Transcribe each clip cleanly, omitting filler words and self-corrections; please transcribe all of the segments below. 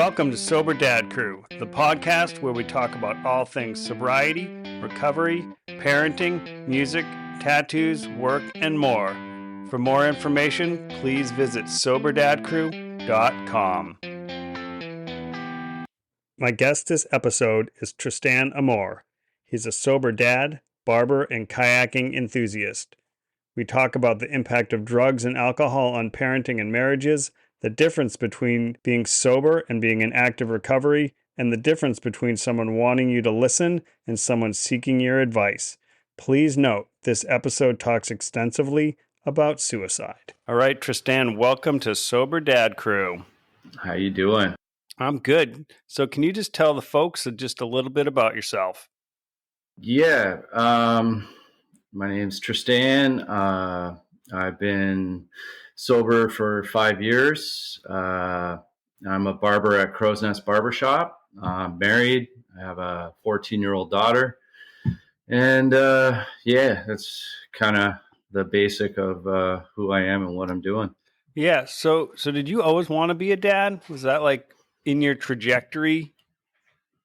Welcome to Sober Dad Crew, the podcast where we talk about all things sobriety, recovery, parenting, music, tattoos, work, and more. For more information, please visit soberdadcrew.com. My guest this episode is Tristan Amor. He's a sober dad, barber, and kayaking enthusiast. We talk about the impact of drugs and alcohol on parenting and marriages, the difference between being sober and being in active recovery, and the difference between someone wanting you to listen and someone seeking your advice. Please note, this episode talks extensively about suicide. All right, Tristan, welcome to Sober Dad Crew. How you doing? I'm good. So can you just tell the folks just a little bit about yourself? Yeah, my name's Tristan. I've been sober for 5 years. I'm a barber at Crow's Nest Barbershop. I'm married. I have a 14-year-old daughter. And that's kind of the basic of who I am and what I'm doing. Yeah. So did you always want to be a dad? Was that like in your trajectory?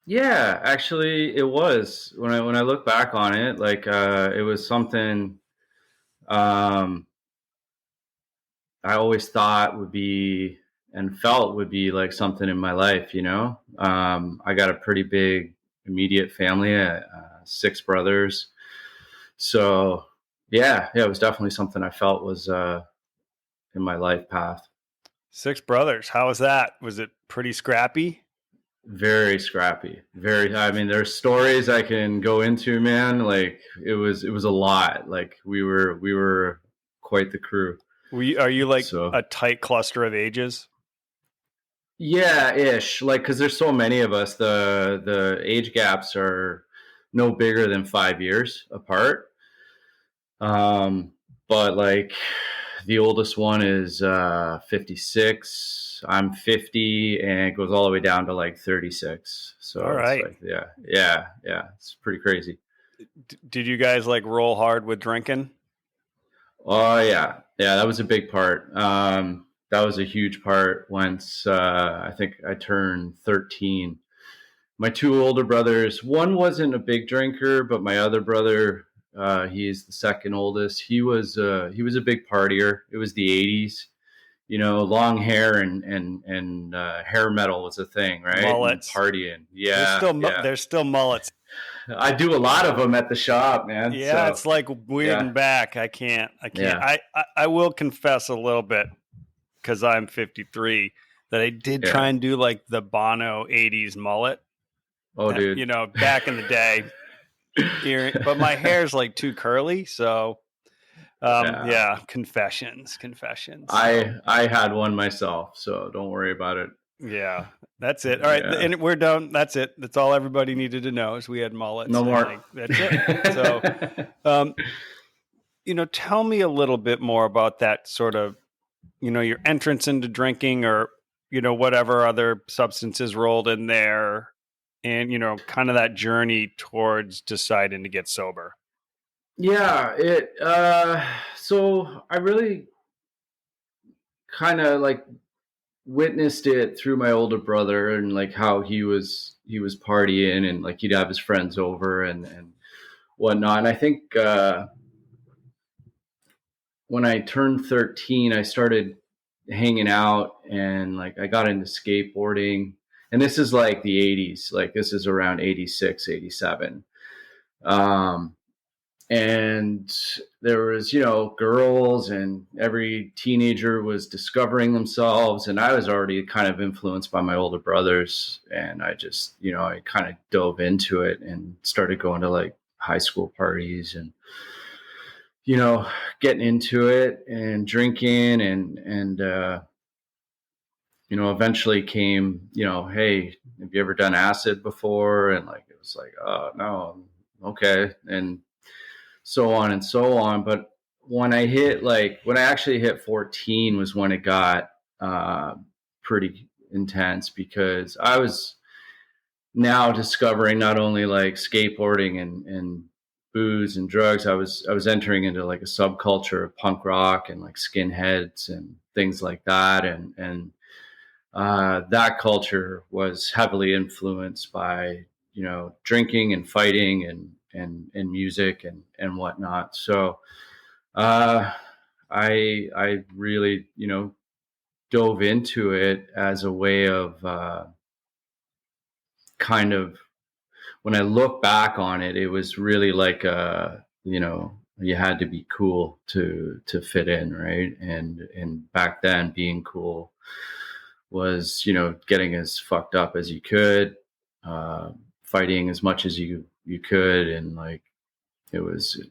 Yeah, actually it was. When I look back on it, like it was something I always thought would be and felt would be like something in my life, you know. I got a pretty big immediate family, 6 brothers. So yeah, it was definitely something I felt was in my life path. 6 brothers. How was that? Was it pretty scrappy? Very scrappy. I mean, there's stories I can go into, man. Like it was a lot. Like we were quite the crew. Are you like a tight cluster of ages? Yeah, ish. Like, cause there's so many of us, the age gaps are no bigger than 5 years apart. But like the oldest one is 56. I'm 50, and it goes all the way down to like 36. So all right. It's like, yeah. It's pretty crazy. Did you guys like roll hard with drinking? Oh yeah. That was a big part. That was a huge part once I think I turned 13. My 2 older brothers, one wasn't a big drinker, but my other brother, he's the second oldest. He was a big partier. It was the 80s. You know, long hair and hair metal was a thing, right? Mullets. And partying. Yeah. There's still mullets. I do a lot of them at the shop, man. Yeah, so, it's like weirding back. I can't. Yeah. I will confess a little bit, because I'm 53, that I did try and do like the Bono 80s mullet. Oh, dude. You know, back in the day. But my hair's like too curly, so confessions. I had one myself, so don't worry about it. Yeah, that's it. All right, and we're done. That's it. That's all everybody needed to know is we had mullets. No more. That's it. So, tell me a little bit more about that sort of, your entrance into drinking, or, whatever other substances rolled in there, and, kind of that journey towards deciding to get sober. Yeah, so I really kind of like witnessed it through my older brother, and like how he was partying, and like he'd have his friends over and whatnot. And I think when I turned 13, I started hanging out, and like I got into skateboarding, and this is like the 80s, like this is around 86, 87. And there was, girls, and every teenager was discovering themselves. And I was already kind of influenced by my older brothers. And I just, I kind of dove into it and started going to like high school parties and, getting into it and drinking and eventually came, hey, have you ever done acid before? And like, it was like, oh, no, okay. And so on and so on. But when I actually hit 14 was when it got pretty intense, because I was now discovering not only like skateboarding and booze and drugs, I was entering into like a subculture of punk rock and like skinheads and things like that. And that culture was heavily influenced by, drinking and fighting and music and whatnot. So uh, I really, dove into it as a way of kind of, when I look back on it, it was really like you had to be cool to fit in, right? And back then, being cool was, getting as fucked up as you could, uh, fighting as much as you could, and like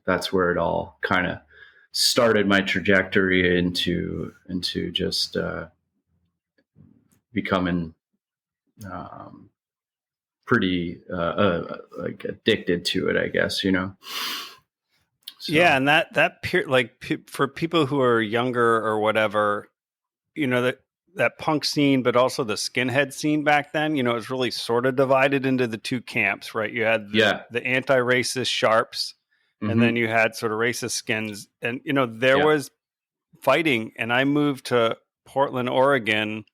that's where it all kind of started my trajectory into just becoming um, pretty like addicted to it, I guess, Yeah, So and for people who are younger or whatever, that punk scene, but also the skinhead scene back then, it was really sort of divided into the two camps, right? You had yeah. the anti-racist sharps, and then Hmm. you had sort of racist skins, and there Yeah. was fighting. And I moved to Portland, Oregon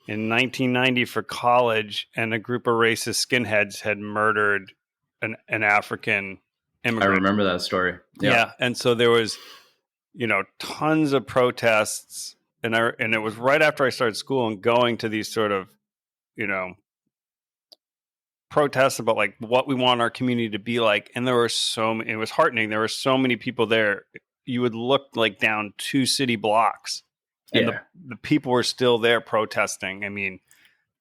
in 1990 for college, and a group of racist skinheads had murdered an African I immigrant. remember that story. Yeah, and so there was tons of protests, and it was right after I started school and going to these sort of you know protests about like what we want our community to be like, and there were so many. It was heartening. There were so many people there. You would look like down 2 city blocks, and Yeah. the people were still there protesting. I mean,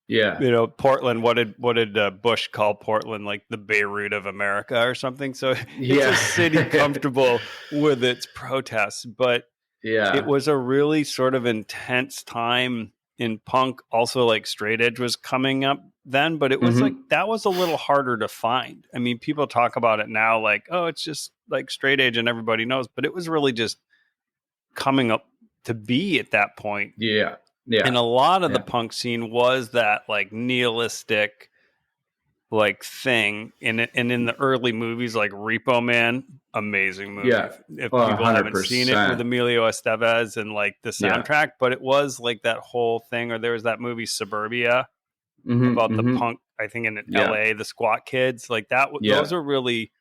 Yeah. Portland. What did Bush call Portland? Like the Beirut of America or something. So it's Yeah. a city comfortable with its protests, but it Yeah. was a really sort of intense time in punk. Also, like straight edge was coming up then, but it was like Hmm. that was a little harder to find. I mean, people talk about it now like, oh, it's just like straight edge and everybody knows, but it was really just coming up to be at that point. Yeah. And Yeah. a lot of the Yeah. punk scene was that like nihilistic like thing in it, and in the early movies like Repo Man, amazing movie Yeah. if Well, people haven't seen it, with 100%. Emilio Estevez, and like the Yeah. soundtrack. But it was like that whole thing. Or there was that movie Suburbia Hmm. about the Hmm. punk, I think in Yeah. LA, the squat kids, like that. Yeah. Those are really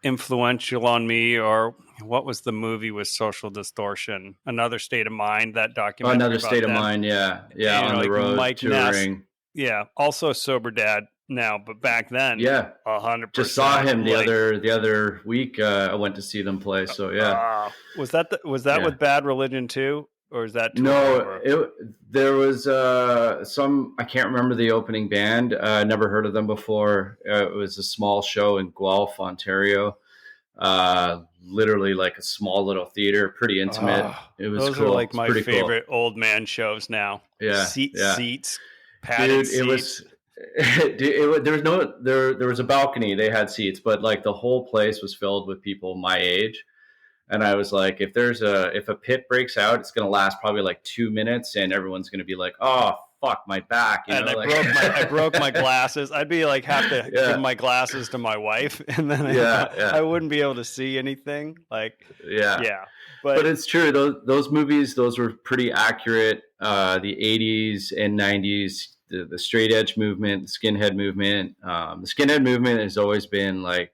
influential on me. Or what was the movie with Social Distortion, Another State of Mind, that documentary Another about State of them. Mind. Yeah. Yeah. And On the like road Mike Ness, touring. yeah, also a sober dad now, but back then, Yeah. Just saw 100%. him the Like, other week. I went to see them play. So yeah. was that Yeah. with Bad Religion too, or is that tour No, over? there was some, I can't remember the opening band. Never heard of them before. It was a small show in Guelph, Ontario. Literally like a small little theater, pretty intimate. It was Those are cool. like It's my pretty cool. favorite old man shows now. Yeah, yeah. Seats, padded Dude, it seats. was there was there was a balcony. They had seats, but like the whole place was filled with people my age. And I was like, if a pit breaks out, it's gonna last probably like 2 minutes, and everyone's gonna be like, "Oh fuck, my back," And I like. broke my glasses. I'd be like have to give Yeah, my glasses to my wife, and then yeah, I yeah, wouldn't be able to see anything. Like, yeah. yeah, But but it's true. Those movies, those were pretty accurate. The '80s and '90s, the straight edge movement, the skinhead movement. The skinhead movement has always been like,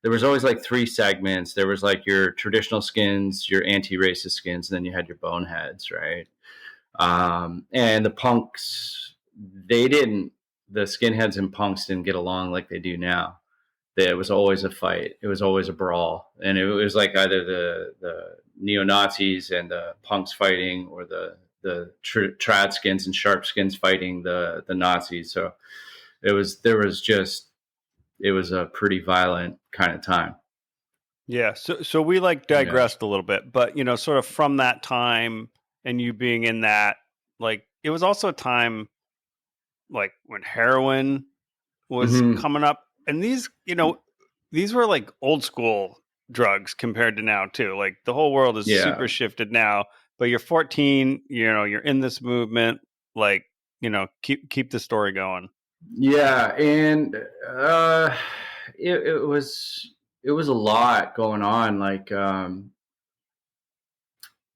there was always like three segments. There was like your traditional skins, your anti-racist skins, and then you had your boneheads, right? And the punks, they didn't. The skinheads and punks didn't get along like they do now. There was always a fight. It was always a brawl, and it was like either the neo Nazis and the punks fighting, or the trad skins and sharp skins fighting the Nazis. So it was a pretty violent kind of time. yeah, so we like Yeah. digressed a little bit, but sort of from that time and you being in that, like it was also a time like when heroin was Hmm. coming up, and these were like old school drugs compared to now too. Like the whole world is Yeah. super shifted now, but you're 14, you're in this movement, like, keep the story going. Yeah, and uh, it was a lot going on. Like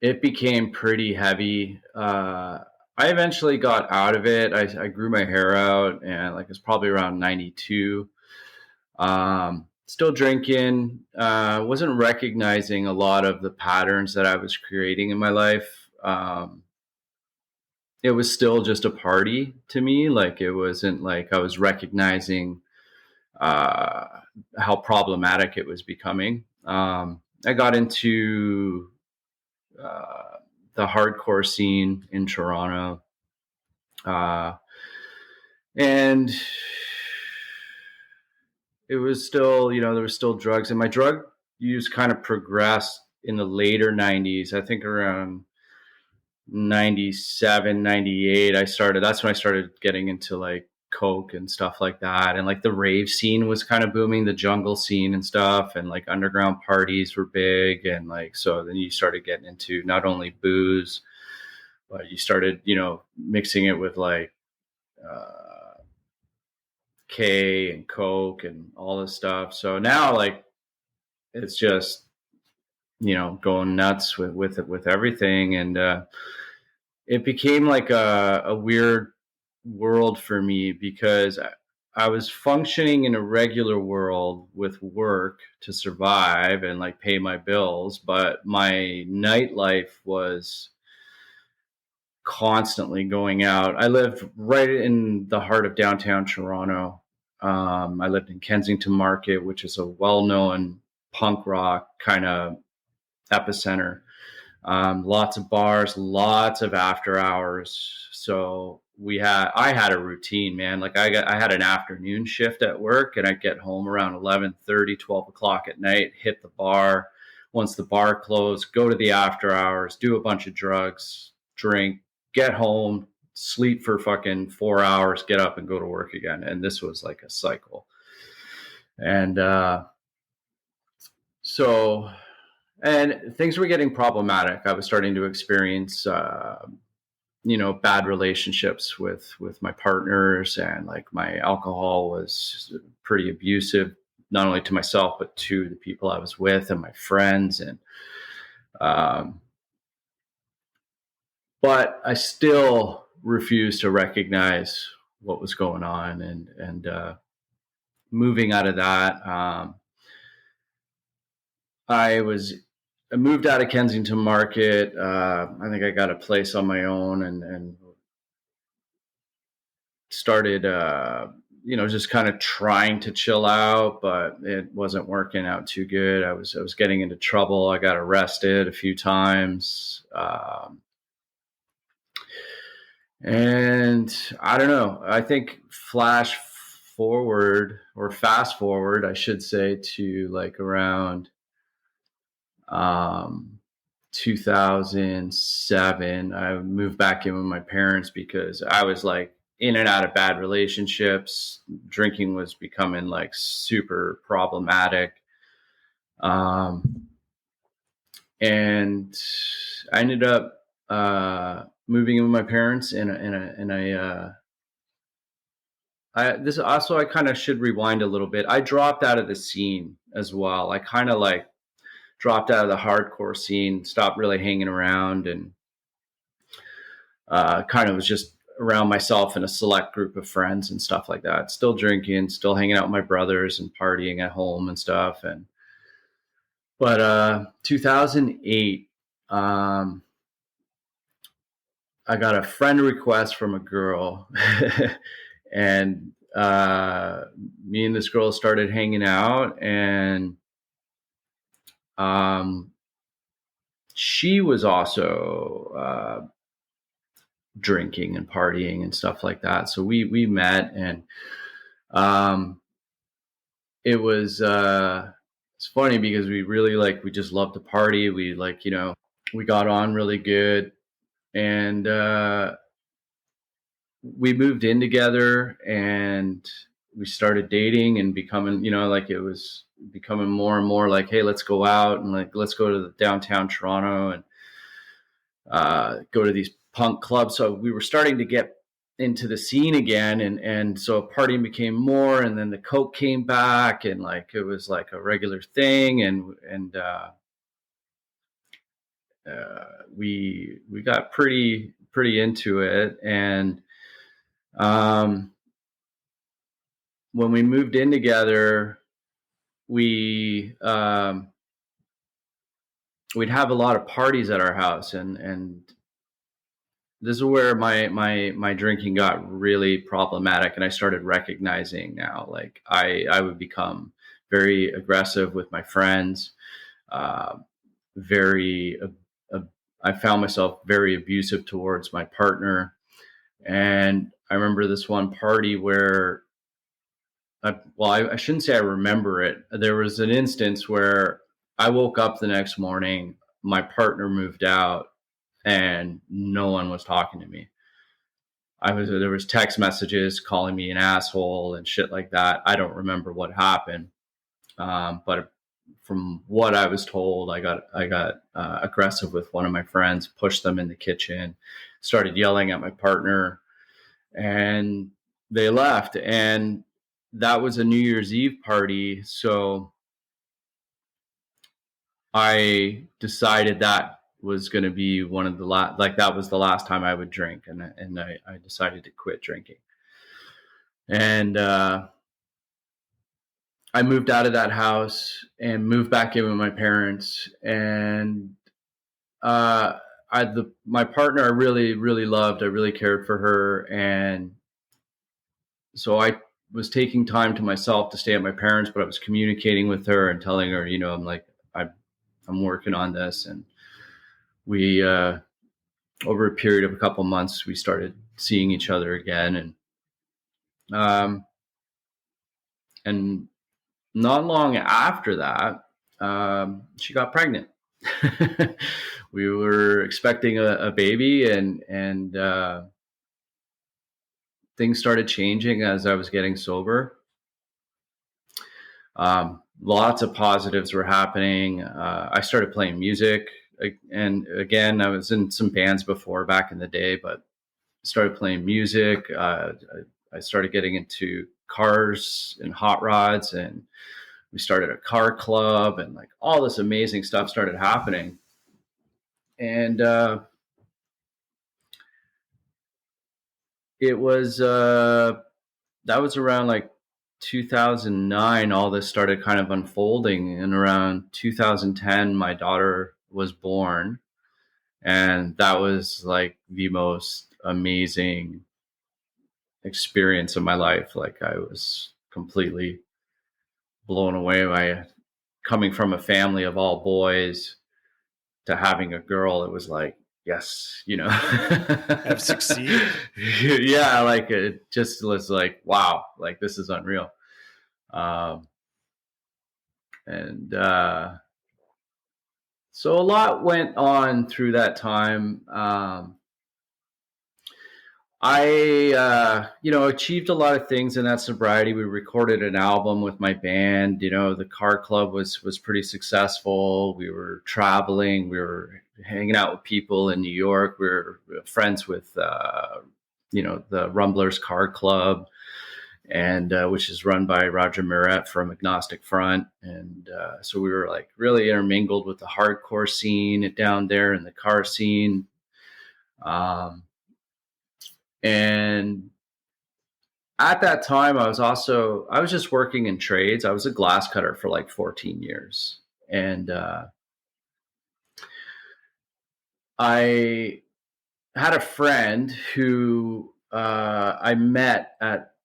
it became pretty heavy. I eventually got out of it. I grew my hair out, and like it's probably around 92. Still drinking. Wasn't recognizing a lot of the patterns that I was creating in my life. It was still just a party to me. Like it wasn't like I was recognizing uh, how problematic it was becoming. I got into the hardcore scene in Toronto. Uh, and it was still, there was still drugs, and my drug use kind of progressed in the later 90s. I think around 97, 98, that's when I started getting into like coke and stuff like that. And like the rave scene was kind of booming, the jungle scene and stuff, and like underground parties were big. And like, so then you started getting into not only booze, but you started, mixing it with like, K and Coke and all this stuff. So now like it's just, going nuts with everything. And it became like a weird world for me because I was functioning in a regular world with work to survive and like pay my bills, but my nightlife was constantly going out. I lived right in the heart of downtown Toronto. I lived in Kensington Market, which is a well-known punk rock kind of epicenter. Lots of bars, lots of after hours. So I had a routine, man. Like I had an afternoon shift at work, and I'd get home around 11:30, 12 o'clock at night, hit the bar. Once the bar closed, go to the after hours, do a bunch of drugs, drink, get home, sleep for fucking 4 hours, get up and go to work again. And this was like a cycle. And, so, and things were getting problematic. I was starting to experience, bad relationships with my partners, and like my alcohol was pretty abusive, not only to myself, but to the people I was with and my friends. And, but I still refused to recognize what was going on. And moving out of that, I moved out of Kensington Market. I think I got a place on my own, and started, just kind of trying to chill out, but it wasn't working out too good. I was getting into trouble. I got arrested a few times. And I don't know. I think fast forward, I should say, to like around 2007, I moved back in with my parents because I was like in and out of bad relationships. Drinking was becoming like super problematic. And I ended up moving in with my parents this also, I kind of should rewind a little bit. I dropped out of the scene as well. I kind of like dropped out of the hardcore scene, stopped really hanging around, and kind of was just around myself and a select group of friends and stuff like that. Still drinking, still hanging out with my brothers and partying at home and stuff. But 2008, I got a friend request from a girl, and me and this girl started hanging out, and she was also drinking and partying and stuff like that. So we met, and it was it's funny because we just loved to party. We we got on really good, and we moved in together, and we started dating and becoming, it was becoming more and more like, hey, let's go out, and like, let's go to the downtown Toronto and go to these punk clubs. So we were starting to get into the scene again. And so partying became more, and then the coke came back, and like, it was like a regular thing. And we got pretty pretty into it. And when we moved in together, we we'd have a lot of parties at our house, and this is where my drinking got really problematic, and I started recognizing now, like I would become very aggressive with my friends, uh, very I found myself very abusive towards my partner. And I remember this one party where I shouldn't say I remember it. There was an instance where I woke up the next morning, my partner moved out, and no one was talking to me. There was text messages calling me an asshole and shit like that. I don't remember what happened, but from what I was told, I got aggressive with one of my friends, pushed them in the kitchen, started yelling at my partner, and they left. And that was a New Year's Eve party, so I decided that was going to be one of the last, like that was the last time I would drink, and I decided to quit drinking. And I moved out of that house and moved back in with my parents. And my partner I really loved. I really cared for her, and so I was taking time to myself to stay at my parents, but I was communicating with her and telling her, I'm like, I'm working on this. And we over a period of a couple months, we started seeing each other again, and not long after that, she got pregnant. We were expecting a baby, and things started changing as I was getting sober. Lots of positives were happening. I started playing music, and again, I was in some bands before back in the day, but started playing music. I started getting into cars and hot rods, and we started a car club, and like all this amazing stuff started happening. And it was that was around like 2009. All this started kind of unfolding, and around 2010 my daughter was born, and that was like the most amazing experience of my life. Like I was completely blown away by coming from a family of all boys to having a girl. It was like, yes, I've succeeded. Yeah, like it just was like, wow, like this is unreal. And so a lot went on through that time. I achieved a lot of things in that sobriety. We recorded an album with my band. The car club was pretty successful. We were traveling. We were hanging out with people in New York. We were friends with the Rumblers Car Club, and which is run by Roger Muret from Agnostic Front. And so we were like really intermingled with the hardcore scene down there and the car scene. And at that time, I was just working in trades. I was a glass cutter for like 14 years. And I had a friend who I met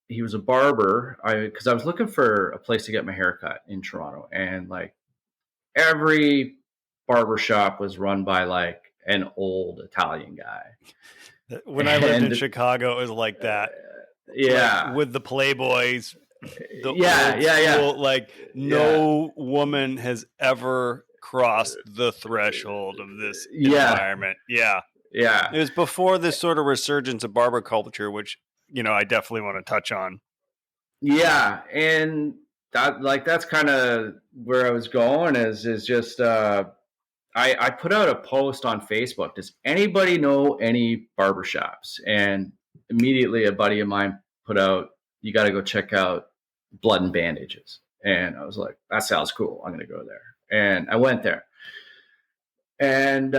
he was a barber. Because I was looking for a place to get my hair cut in Toronto. And like every barber shop was run by like an old Italian guy. When I lived in Chicago, it was like that. Yeah. Like with the Playboys. Yeah. Like no woman has ever crossed the threshold of this environment. Yeah. It was before this sort of resurgence of barber culture, which, I definitely want to touch on. Yeah. And that's kind of where I was going is just, I put out a post on Facebook. Does anybody know any barbershops? And immediately a buddy of mine put out, you got to go check out Blood and Bandages. And I was like, that sounds cool. I'm going to go there. And I went there. And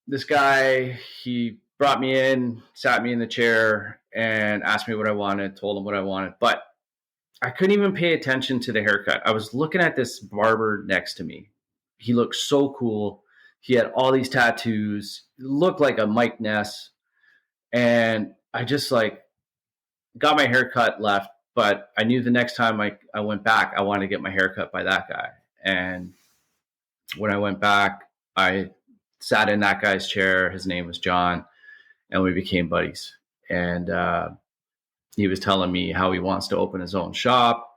this guy, he brought me in, sat me in the chair, and asked me what I wanted, told him what I wanted. But I couldn't even pay attention to the haircut. I was looking at this barber next to me. He looked so cool. He had all these tattoos, looked like a Mike Ness. And I just like got my haircut, left. But I knew the next time I went back, I wanted to get my haircut by that guy. And when I went back, I sat in that guy's chair. His name was John, and we became buddies. And he was telling me how he wants to open his own shop.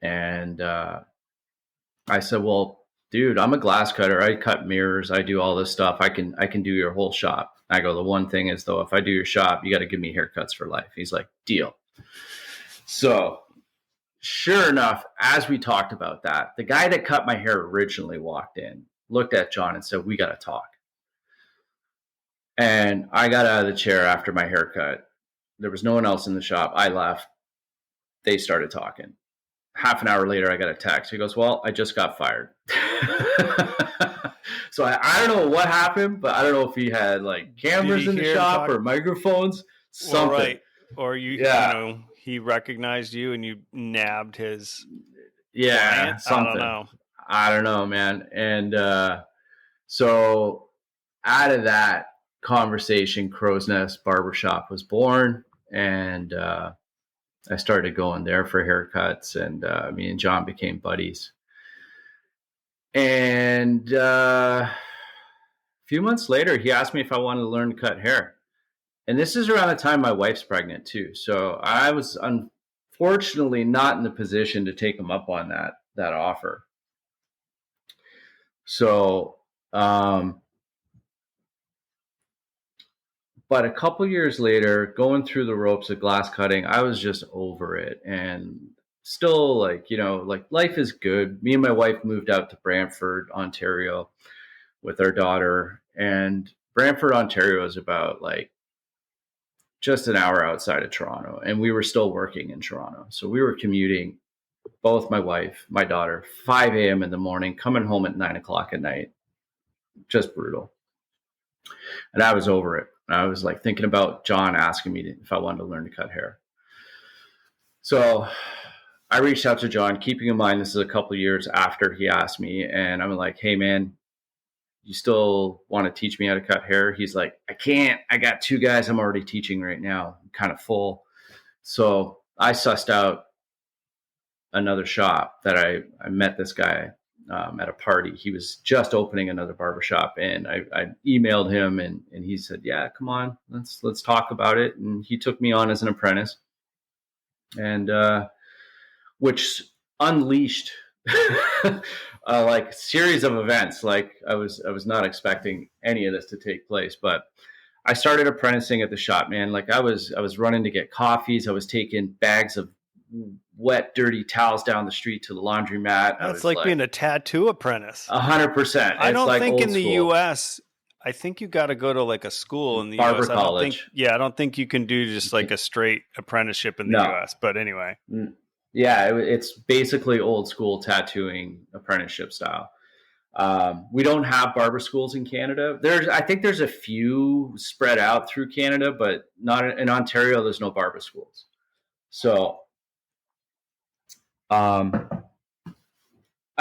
And I said, well, dude, I'm a glass cutter. I cut mirrors. I do all this stuff. I can do your whole shop. I go, the one thing is, though, if I do your shop, you got to give me haircuts for life. He's like, deal. So sure enough, as we talked about that, the guy that cut my hair originally walked in, looked at John and said, we got to talk. And I got out of the chair after my haircut. There was no one else in the shop. I left. They started talking. Half an hour later, I got a text. He goes, well, I just got fired. So I don't know what happened, but I don't know if he had like cameras in the shop or microphones, something. Well, right. Or you know, he recognized you and you nabbed his client? Something. I don't know, man. And so out of that conversation, Crow's Nest Barbershop was born. And I started going there for haircuts, and me and John became buddies. And a few months later, he asked me if I wanted to learn to cut hair. And this is around the time my wife's pregnant too. So I was unfortunately not in the position to take him up on that offer. So, but a couple years later, going through the ropes of glass cutting, I was just over it. And still, like, you know, like life is good. Me and my wife moved out to Brantford, Ontario with our daughter. And Brantford, Ontario is about like just an hour outside of Toronto. And we were still working in Toronto. So we were commuting, both my wife, my daughter, 5 a.m. in the morning, coming home at 9 o'clock at night. Just brutal. And I was over it. I was like thinking about John asking me if I wanted to learn to cut hair. So I reached out to John, keeping in mind this is a couple of years after he asked me. And I'm like, hey, man, you still want to teach me how to cut hair? He's like, I can't. I got 2 guys I'm already teaching right now. I'm kind of full. So I sussed out another shop that I met this guy at a party. He was just opening another barbershop, and I emailed him, and he said, yeah, come on, let's talk about it. And he took me on as an apprentice, and which unleashed like a series of events. Like I was not expecting any of this to take place, but I started apprenticing at the shop, man. Like I was running to get coffees. I was taking bags of wet, dirty towels down the street to the laundromat. That's like being a tattoo apprentice. 100%. I don't think in the U.S., I think you got to go to like a school in the Barber U.S. college. I don't think you can do just like a straight apprenticeship in the U.S. But anyway. Yeah, it's basically old school tattooing apprenticeship style. We don't have barber schools in Canada. I think there's a few spread out through Canada, but not in Ontario. There's no barber schools. So I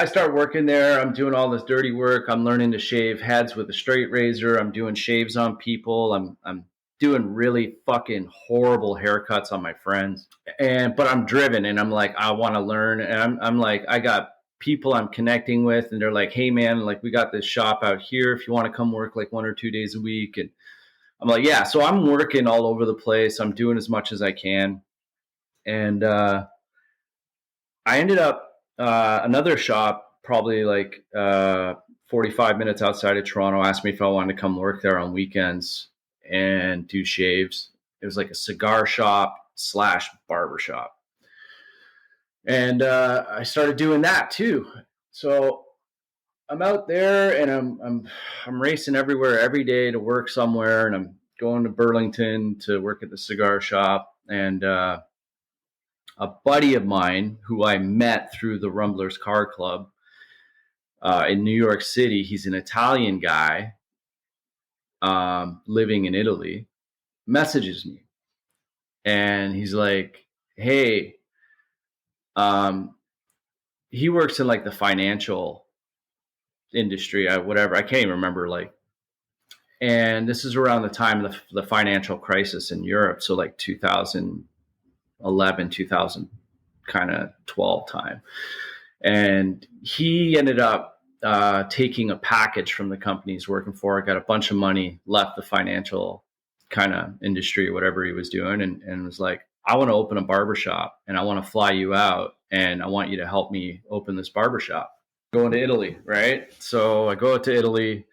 start working there. I'm doing all this dirty work. I'm learning to shave heads with a straight razor. I'm doing shaves on people. I'm doing really fucking horrible haircuts on my friends. But I'm driven, and I'm like, I want to learn. And I'm like, I got people I'm connecting with, and they're like, hey man, like we got this shop out here if you want to come work like 1 or 2 days a week. And I'm like, yeah. So I'm working all over the place. I'm doing as much as I can. And I ended up another shop, probably like 45 minutes outside of Toronto, asked me if I wanted to come work there on weekends and do shaves. It was like a cigar shop / barber shop. And I started doing that too. So I'm out there, and I'm racing everywhere every day to work somewhere, and I'm going to Burlington to work at the cigar shop. And a buddy of mine who I met through the Rumblers Car Club in New York City, he's an Italian guy living in Italy. messages me, and he's like, hey, he works in like the financial industry, whatever. I can't even remember, like, and this is around the time of the financial crisis in Europe. So like 2011, 2000, kind of 12 time. And he ended up taking a package from the company he's working for, got a bunch of money, left the financial kind of industry or whatever he was doing, and was like, I want to open a barbershop and I want to fly you out and I want you to help me open this barbershop. Going to Italy, right? So I go to Italy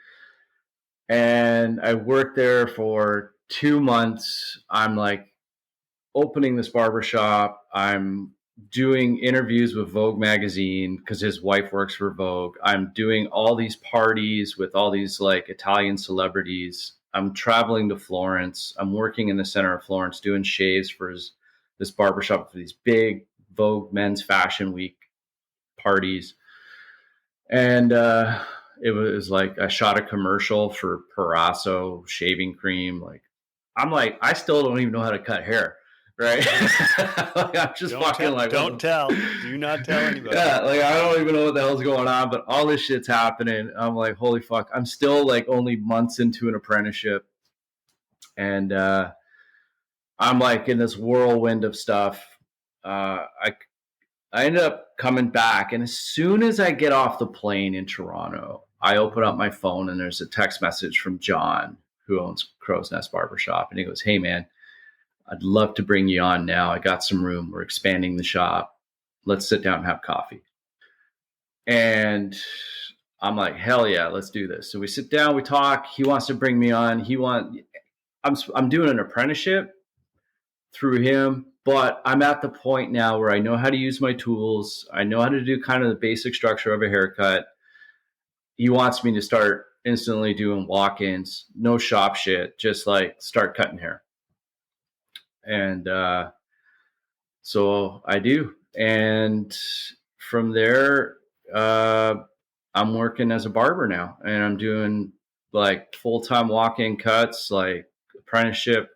and I worked there for 2 months. I'm like opening this barbershop. I'm doing interviews with Vogue magazine because his wife works for Vogue. I'm doing all these parties with all these like Italian celebrities. I'm traveling to Florence. I'm working in the center of Florence doing shaves for this barbershop for these big Vogue Men's Fashion Week parties. And it was like I shot a commercial for Parasso shaving cream. Like, I'm like, I still don't even know how to cut hair, right? Like, I'm just fucking like, don't tell. Do not tell anybody. Yeah, like I don't even know what the hell's going on, but all this shit's happening. I'm like, holy fuck! I'm still like only months into an apprenticeship, and I'm like in this whirlwind of stuff. I ended up coming back, and as soon as I get off the plane in Toronto, I open up my phone and there's a text message from John, who owns Crow's Nest Barbershop, and he goes, "Hey man, I'd love to bring you on now. I got some room. We're expanding the shop. Let's sit down and have coffee." And I'm like, "Hell yeah, let's do this." So we sit down, we talk. He wants to bring me on. I'm doing an apprenticeship through him, but I'm at the point now where I know how to use my tools. I know how to do kind of the basic structure of a haircut. He wants me to start instantly doing walk-ins, no shop shit, just like start cutting hair. And so I do. And from there, I'm working as a barber now, and I'm doing like full-time walk-in cuts, like apprenticeship.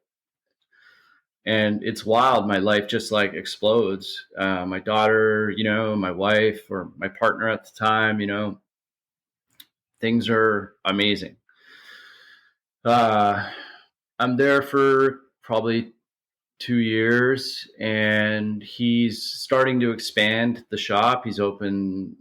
And it's wild. My life just like explodes. My daughter, my wife or my partner at the time, things are amazing. I'm there for probably 2 years, and he's starting to expand the shop. He's opening.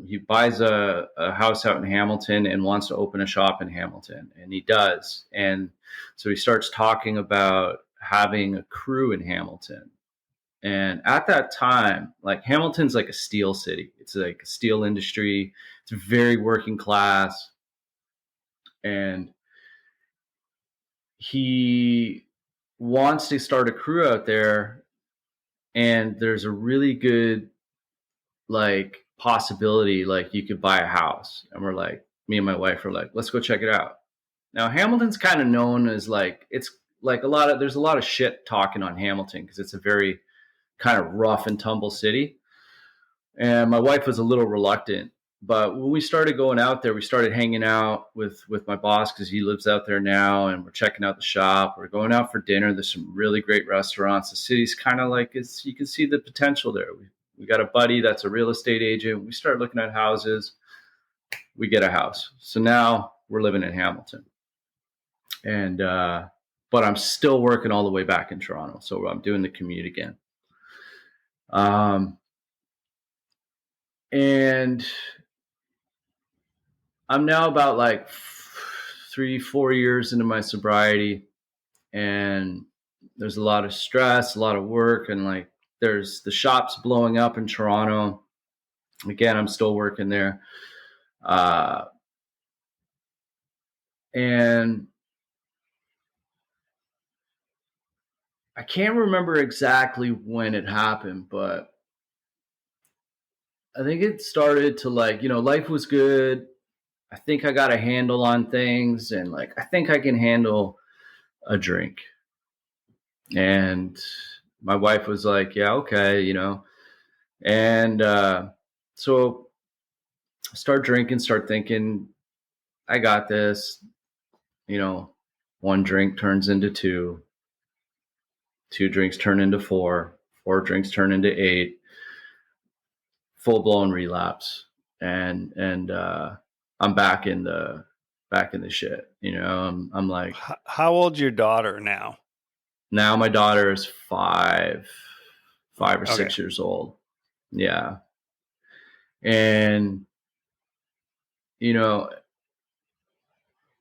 He buys a house out in Hamilton and wants to open a shop in Hamilton, and he does. And so he starts talking about having a crew in Hamilton. And at that time, like Hamilton's like a steel city. It's like a steel industry. It's very working class. And he wants to start a crew out there, and there's a really good like possibility, like you could buy a house. And we're like, me and my wife are like, let's go check it out. Now Hamilton's kind of known as like, it's like there's a lot of shit talking on Hamilton because it's a very kind of rough and tumble city. And my wife was a little reluctant, but when we started going out there, we started hanging out with my boss because he lives out there now, and we're checking out the shop. We're going out for dinner. There's some really great restaurants. The city's kind of like, you can see the potential there. We got a buddy that's a real estate agent. We start looking at houses. We get a house. So now we're living in Hamilton, and but I'm still working all the way back in Toronto, so I'm doing the commute again. And I'm now about like 3-4 years into my sobriety, and there's a lot of stress, a lot of work, and like there's the shops blowing up in Toronto. Again, I'm still working there. And I can't remember exactly when it happened, but I think it started to like, life was good. I think I got a handle on things, and like I think I can handle a drink. And my wife was like, yeah, okay, and so start drinking, start thinking, I got this, one drink turns into two drinks turn into four drinks turn into eight, full blown relapse, and I'm back in the shit. I'm like, How old's your daughter now? now my daughter is five or Okay. 6 years old. Yeah. And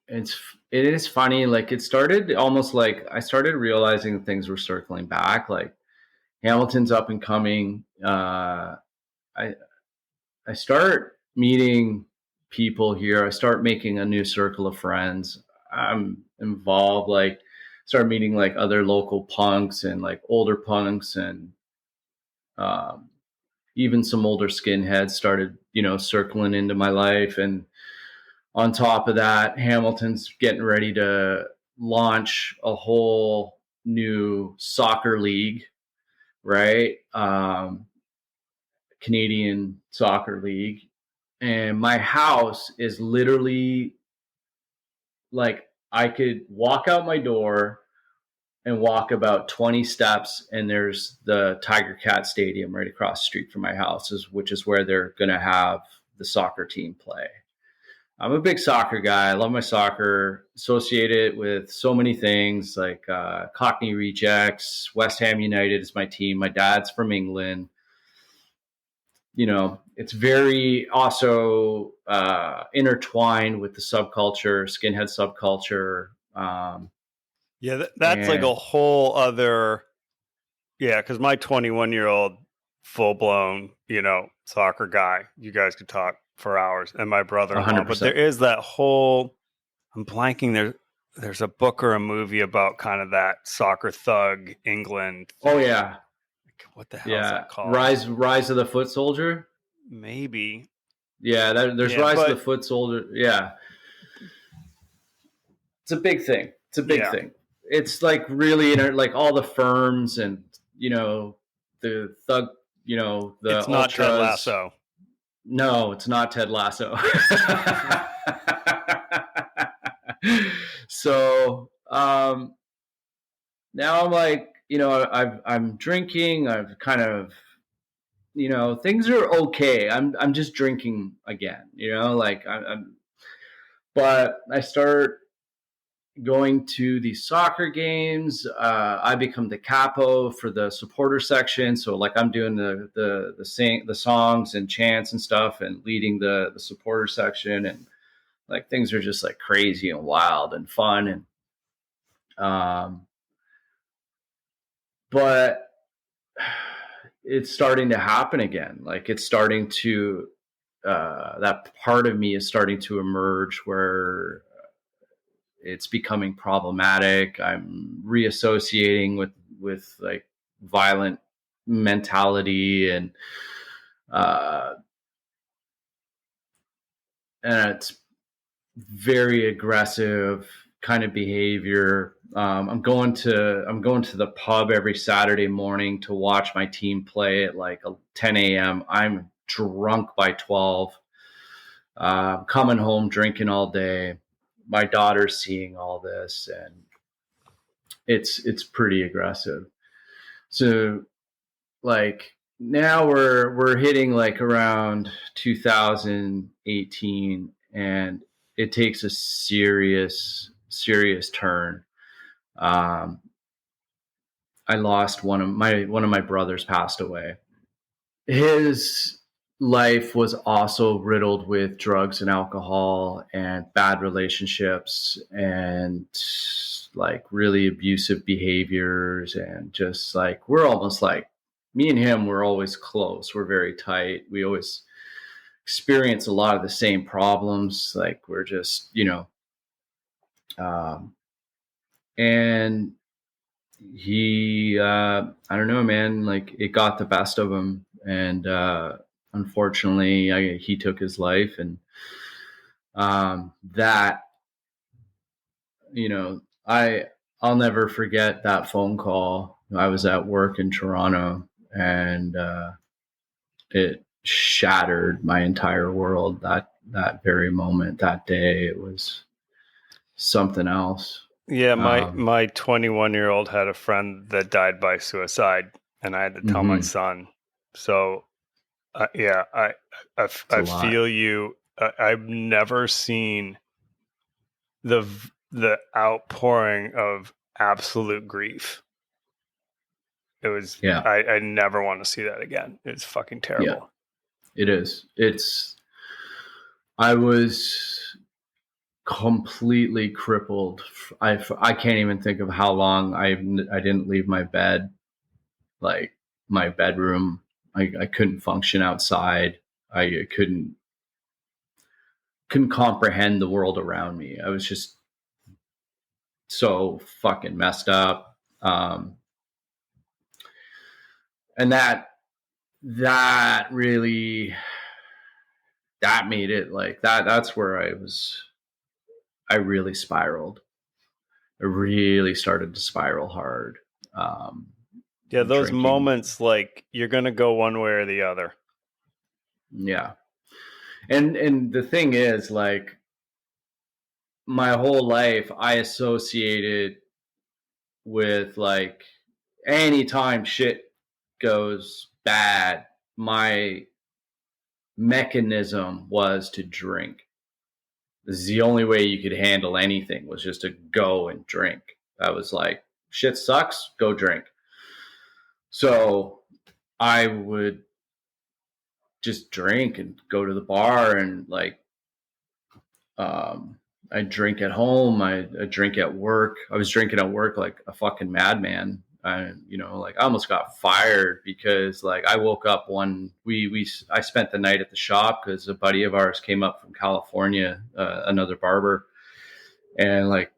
it is funny. Like, it started almost like I started realizing things were circling back. Like, Hamilton's up and coming. I start meeting people here. I start making a new circle of friends. I'm involved. Like, start meeting like other local punks and like older punks, and um, even some older skinheads started, circling into my life. And on top of that, Hamilton's getting ready to launch a whole new soccer league, right? Canadian Soccer League. And my house is literally like, I could walk out my door and walk about 20 steps, and there's the Tiger Cat Stadium right across the street from my house, which is where they're going to have the soccer team play. I'm a big soccer guy. I love my soccer, associated with so many things like Cockney Rejects, West Ham United is my team. My dad's from England. It's very also intertwined with the subculture, skinhead subculture. Yeah, that's like a whole other. Yeah, because my 21-year-old full-blown, soccer guy, you guys could talk for hours, and my brother-in-law. 100%. But there is that whole, I'm blanking, there's a book or a movie about kind of that soccer thug England. Oh, yeah. What the hell is that called? Rise of the Foot Soldier? Maybe. Yeah, there's Rise of the Foot Soldier. Yeah. It's a big thing. Thing. It's like really, like all the firms and, the thug, the It's ultras. not Ted Lasso. No, it's not Ted Lasso. So now I'm like, I'm drinking. I've kind of, things are okay. I'm just drinking again. Like but I start going to these soccer games. I become the capo for the supporter section. So like, I'm doing the songs and chants and stuff, and leading the supporter section, and like, things are just like crazy and wild and fun. And but it's starting to happen again. Like, it's starting to that part of me is starting to emerge where it's becoming problematic. I'm reassociating with like violent mentality, and it's very aggressive kind of behavior. I'm going to the pub every Saturday morning to watch my team play at like 10 a.m. I'm drunk by 12. Coming home drinking all day. My daughter's seeing all this, and it's pretty aggressive. So like, now we're hitting like around 2018, and it takes a serious turn. I lost one of my brothers passed away. His life was also riddled with drugs and alcohol and bad relationships, and like really abusive behaviors, and just like, we're almost like, me and him, we're always close. We're very tight. We always experience a lot of the same problems. Like, we're just, and he, I don't know, man, like, it got the best of him. And, unfortunately, he took his life. And, that, I'll never forget that phone call. I was at work in Toronto, and, it shattered my entire world. That very moment, that day, it was something else. Yeah, my Um, my 21-year-old had a friend that died by suicide, and I had to tell my mhm. son. So, yeah, It's a I lot. feel you. I've never seen the outpouring of absolute grief. It was Yeah. I never want to see that again. It's fucking Yeah, terrible. it is. I was completely crippled. I can't even think of how long I didn't leave my bed, like my bedroom. I couldn't function outside. I couldn't comprehend the world around me. I was just so fucking messed up. And that really that made it like that's where I really spiraled. I really started to spiral hard. Um, Yeah, those Drinking. moments like you're gonna go one way or the other. Yeah. And the thing is, like, my whole life I associated with, like, anytime shit goes bad, my mechanism was to drink. This is the only way you could handle anything, was just to go and drink. That was like, shit sucks, go drink. So I would just drink and go to the bar and, like, um, I drink at home. I drink at work. I was drinking at work like a fucking madman. Like, I almost got fired because, like, I woke up I spent the night at the shop because a buddy of ours came up from California, another barber, and, like,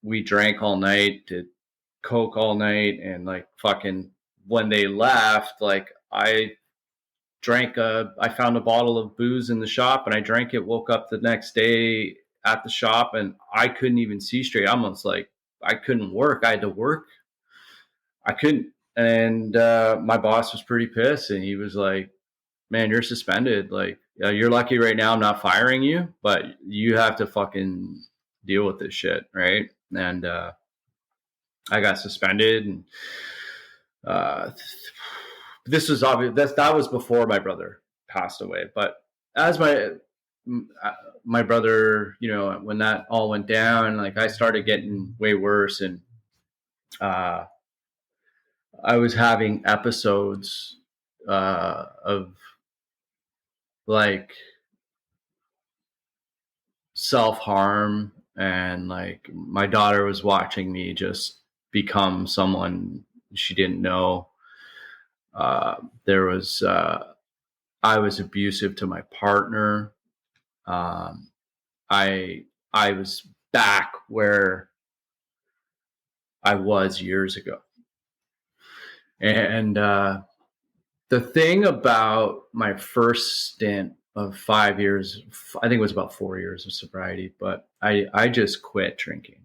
we drank all night, did coke all night, and, like, fucking when they left, like, I found a bottle of booze in the shop and I drank it, woke up the next day at the shop and I couldn't even see straight. Almost like I couldn't work. I had to work. I couldn't. And my boss was pretty pissed and he was like, man, you're suspended. Like, you're lucky right now I'm not firing you, but you have to fucking deal with this shit. Right. And I got suspended and uh, this was obvious. That was before my brother passed away. But as my brother, when that all went down, like, I started getting way worse, and uh, I was having episodes of, like, self harm, and, like, my daughter was watching me just become someone she didn't know. There was I was abusive to my partner. Um, I I was back where I was years ago. And the thing about my first stint of 5 years, I think it was about 4 years of sobriety, but I just quit drinking.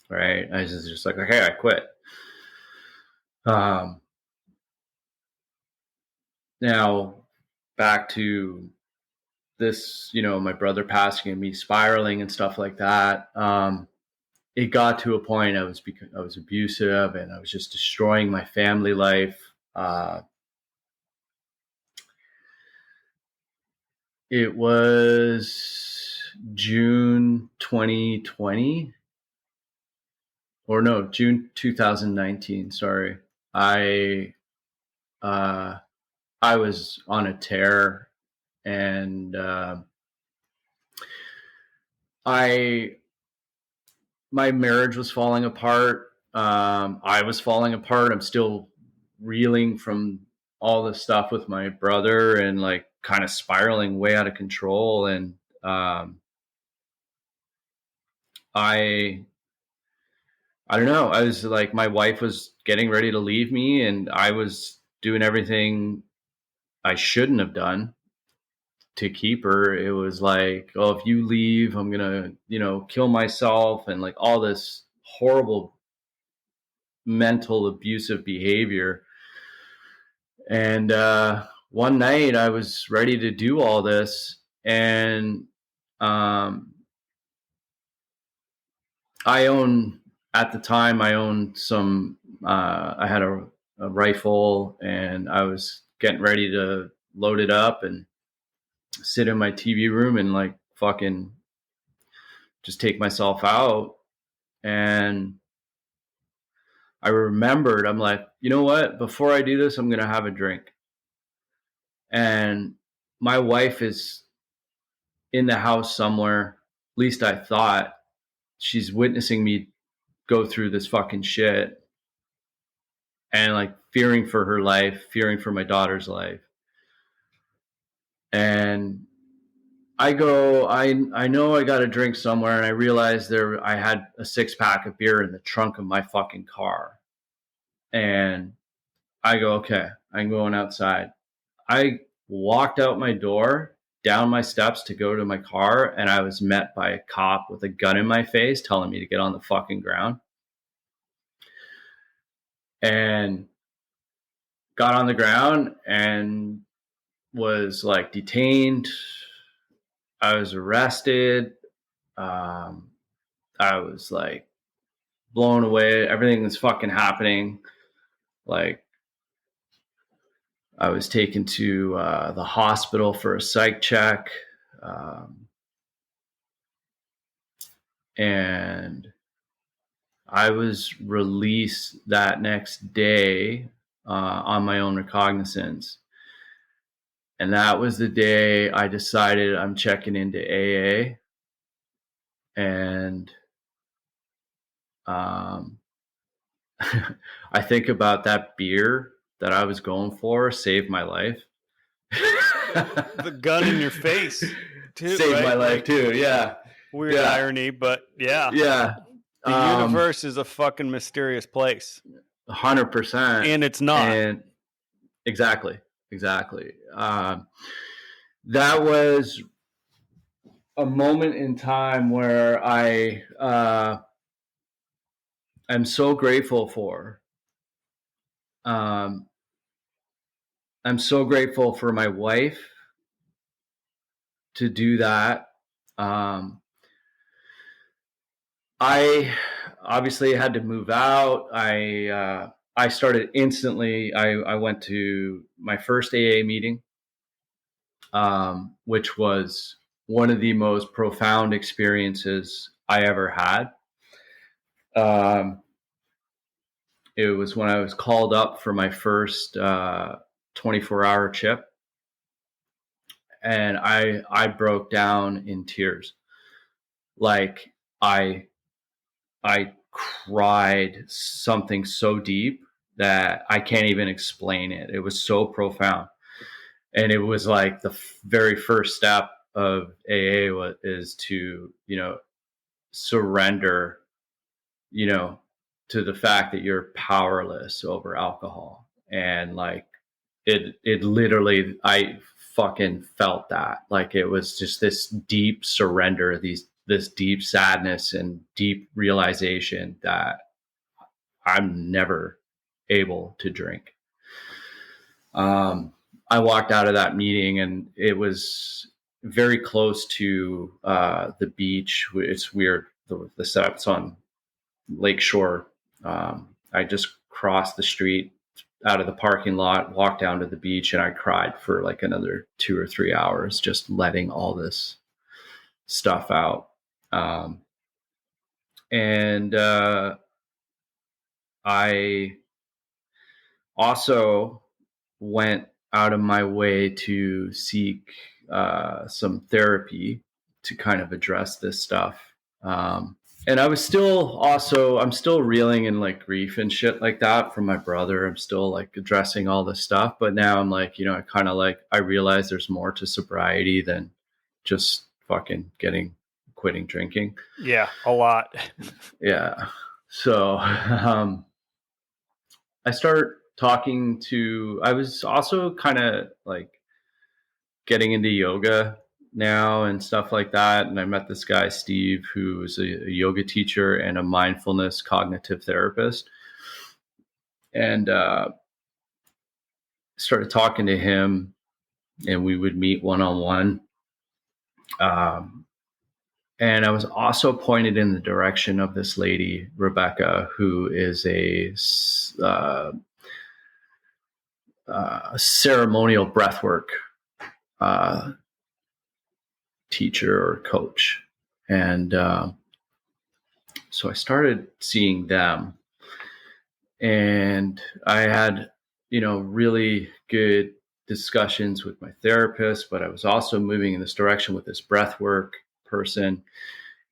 Right? I was just like, okay, I quit. Um, Now back to this, my brother passing and me spiraling and stuff like that. It got to a point I was abusive and I was just destroying my family life. It was June 2020, or no, June 2019. Sorry, I uh, I was on a tear, and I my marriage was falling apart. I was falling apart. I'm still reeling from all this stuff with my brother and, like, kind of spiraling way out of control. And I I don't know. I was like, my wife was getting ready to leave me, and I was doing everything I shouldn't have done to keep her. It was like, oh, if you leave, I'm gonna, kill myself, and, like, all this horrible mental abusive behavior. And one night I was ready to do all this, and um, at the time, I owned some, I had a rifle, and I was getting ready to load it up and sit in my TV room and like fucking just take myself out. And I remembered, I'm like, you know what? Before I do this, I'm going to have a drink. And my wife is in the house somewhere. At least I thought. She's witnessing me go through this fucking shit and like fearing for her life, fearing for my daughter's life. And I know I got a drink somewhere, and I realized I had a 6-pack of beer in the trunk of my fucking car. And I go, okay, I'm going outside. I walked out my door, down my steps to go to my car, and I was met by a cop with a gun in my face telling me to get on the fucking ground. And got on the ground and was like detained. I was arrested. I was like blown away. Everything was fucking happening. Like, I was taken to the hospital for a psych check. And I was released that next day on my own recognizance. And that was the day I decided I'm checking into AA. And I think about that beer that I was going for saved my life. The gun in your face too, saved right? my life too. Yeah. Weird irony, but yeah. Yeah. The universe is a fucking mysterious place. 100%. And it's not. And exactly. That was a moment in time where I'm so grateful for. I'm so grateful for my wife to do that. I obviously had to move out. I started instantly. I went to my first AA meeting, which was one of the most profound experiences I ever had. It was when I was called up for my first 24-hour chip, and I broke down in tears. Like, I cried something so deep that I can't even explain it. It was so profound. And it was like the very first step of AA is to, surrender, to the fact that you're powerless over alcohol. And like, it literally, I fucking felt that. Like, it was just this deep surrender, this deep sadness and deep realization that I'm never able to drink. I walked out of that meeting, and it was very close to the beach. It's weird. The setup's on Lakeshore. I just crossed the street out of the parking lot, walked down to the beach, and I cried for like another 2 or 3 hours, just letting all this stuff out. And I also went out of my way to seek some therapy to kind of address this stuff. And I'm still reeling in like grief and shit like that from my brother. I'm still like addressing all this stuff, but now I'm like, I realize there's more to sobriety than just fucking quitting drinking. Yeah, a lot. Yeah. So, I start talking I was also kind of like getting into yoga now and stuff like that. And I met this guy, Steve, who is a yoga teacher and a mindfulness cognitive therapist. And started talking to him, and we would meet one-on-one. And I was also pointed in the direction of this lady, Rebecca, who is a ceremonial breathwork teacher or coach. And so I started seeing them, and I had, really good discussions with my therapist, but I was also moving in this direction with this breathwork person.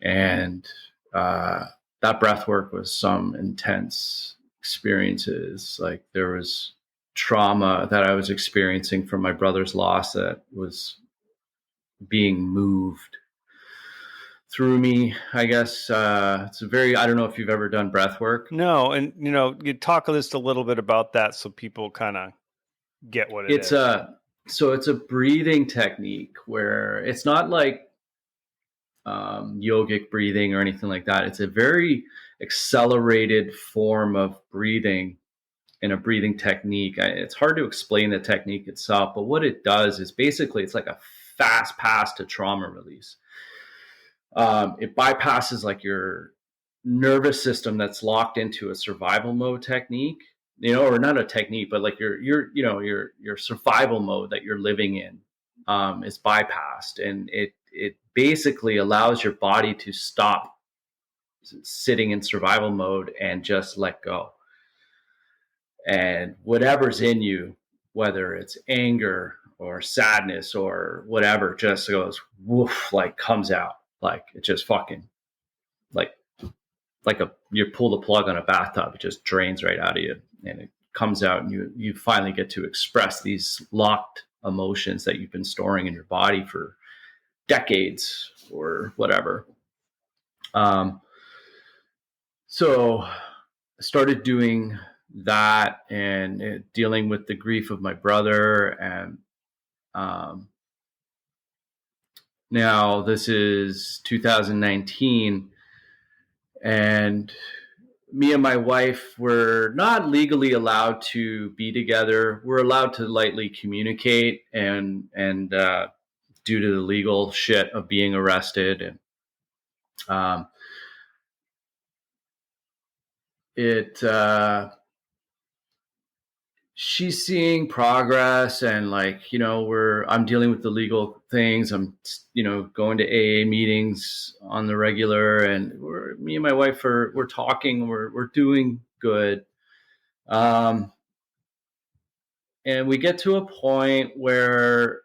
And that breathwork was some intense experiences. Like, there was trauma that I was experiencing from my brother's loss that was being moved through me, I guess. It's I don't know if you've ever done breath work. No, and you talk just a little bit about that so people kind of get what it is. So it's a breathing technique where it's not like yogic breathing or anything like that. It's a very accelerated form of breathing and a breathing technique. It's hard to explain the technique itself, but what it does is basically it's like a fast pass to trauma release. It bypasses like your nervous system that's locked into a survival mode technique, or not a technique, but like your survival mode that you're living in is bypassed, and it basically allows your body to stop sitting in survival mode and just let go. And whatever's in you, whether it's anger or sadness or whatever, just goes woof, like comes out, like it just fucking like you pull the plug on a bathtub, it just drains right out of you and it comes out, and you finally get to express these locked emotions that you've been storing in your body for decades or whatever. So I started doing that and dealing with the grief of my brother. And now this is 2019, and me and my wife were not legally allowed to be together. We're allowed to lightly communicate, and due to the legal shit of being arrested, and she's seeing progress, and like, I'm dealing with the legal things. I'm, going to AA meetings on the regular, and me and my wife we're talking, we're doing good. And we get to a point where,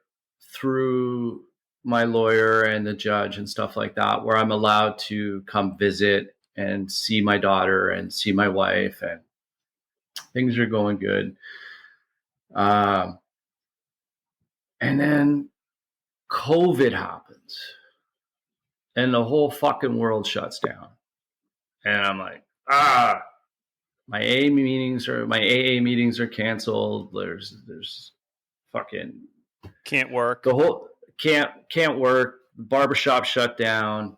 through my lawyer and the judge and stuff like that, where I'm allowed to come visit and see my daughter and see my wife, and things are going good. And then COVID happens and the whole fucking world shuts down. And I'm like, my AA meetings are canceled. There's fucking can't work. The whole can't work. The barbershop shut down.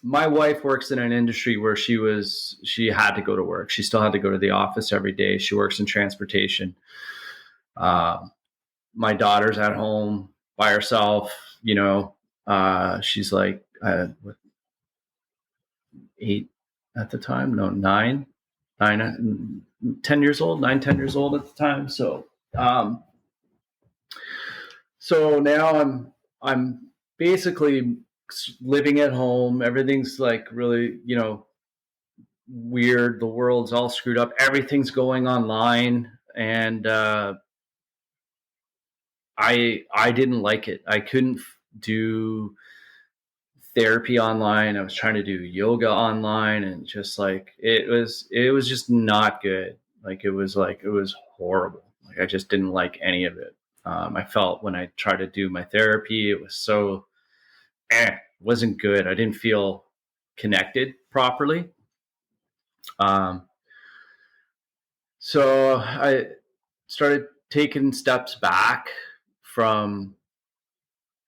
My wife works in an industry where she had to go to work. She still had to go to the office every day. She works in transportation. My daughter's at home by herself. She's like 8 at the time. No, 9, 10 years old, 9, 10 years old at the time. So, so now I'm basically living at home. Everything's like really, weird. The world's all screwed up. Everything's going online. And, I didn't like it. I couldn't do therapy online. I was trying to do yoga online, and just like it was just not good. Like it was horrible. Like I just didn't like any of it. I felt when I tried to do my therapy, it was so wasn't good. I didn't feel connected properly. So I started taking steps back from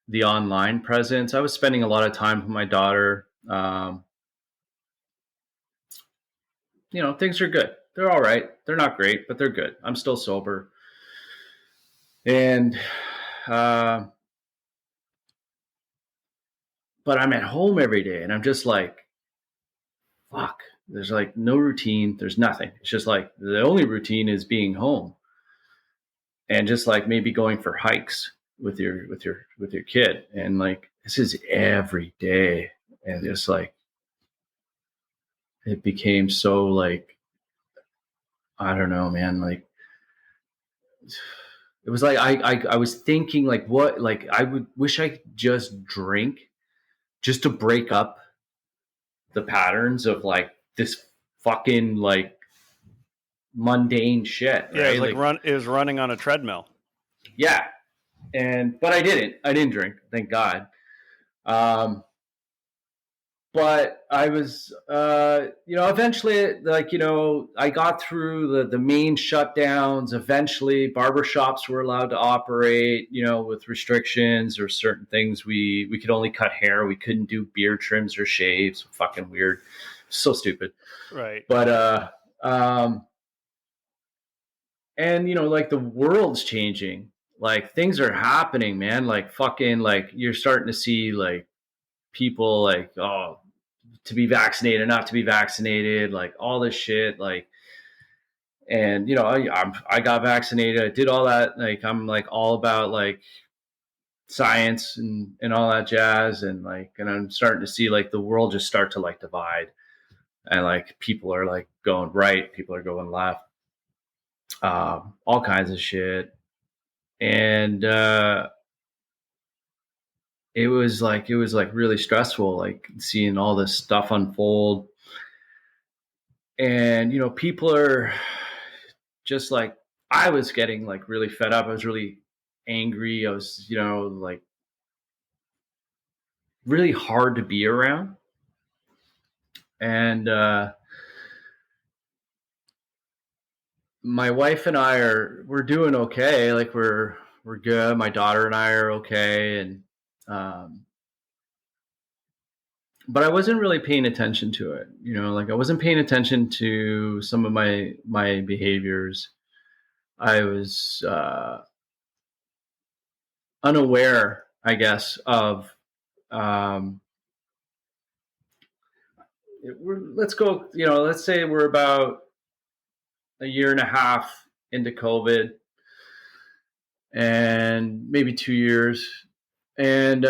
the online presence. I was spending a lot of time with my daughter. Things are good. They're all right. They're not great, but they're good. I'm still sober. And but I'm at home every day and I'm just like, fuck, there's like no routine. There's nothing. It's just like the only routine is being home and just like maybe going for hikes with your kid. And like, this is every day. And just like, it became so like, I don't know, man. Like, it was like, I was thinking like, what, like, I would wish I could just drink just to break up the patterns of like this fucking like mundane shit, Yeah, right? Like, it was running on a treadmill. yeah. But I didn't drink, thank God. But I was, eventually, like, I got through the main shutdowns. Eventually, barbershops were allowed to operate, with restrictions or certain things. We could only cut hair. We couldn't do beard trims or shaves. Fucking weird. So stupid. Right. But, and, like the world's changing. Like things are happening, man. Like fucking, like you're starting to see like people like, oh, to be vaccinated, not to be vaccinated, like all this shit, like, and I got vaccinated, I did all that, like I'm like all about like science and all that jazz, and like, and I'm starting to see like the world just start to like divide, and like people are like going right, people are going left, all kinds of shit, and it was like really stressful, like seeing all this stuff unfold. And people are just like, I was getting like really fed up, I was really angry, I was like really hard to be around. And my wife and we're doing okay, like we're good, my daughter and I are okay. And um but I wasn't really paying attention to it, like I wasn't paying attention to some of my behaviors. I was unaware, I guess, of um, let's go, let's say we're about a year and a half into COVID, and maybe 2 years. And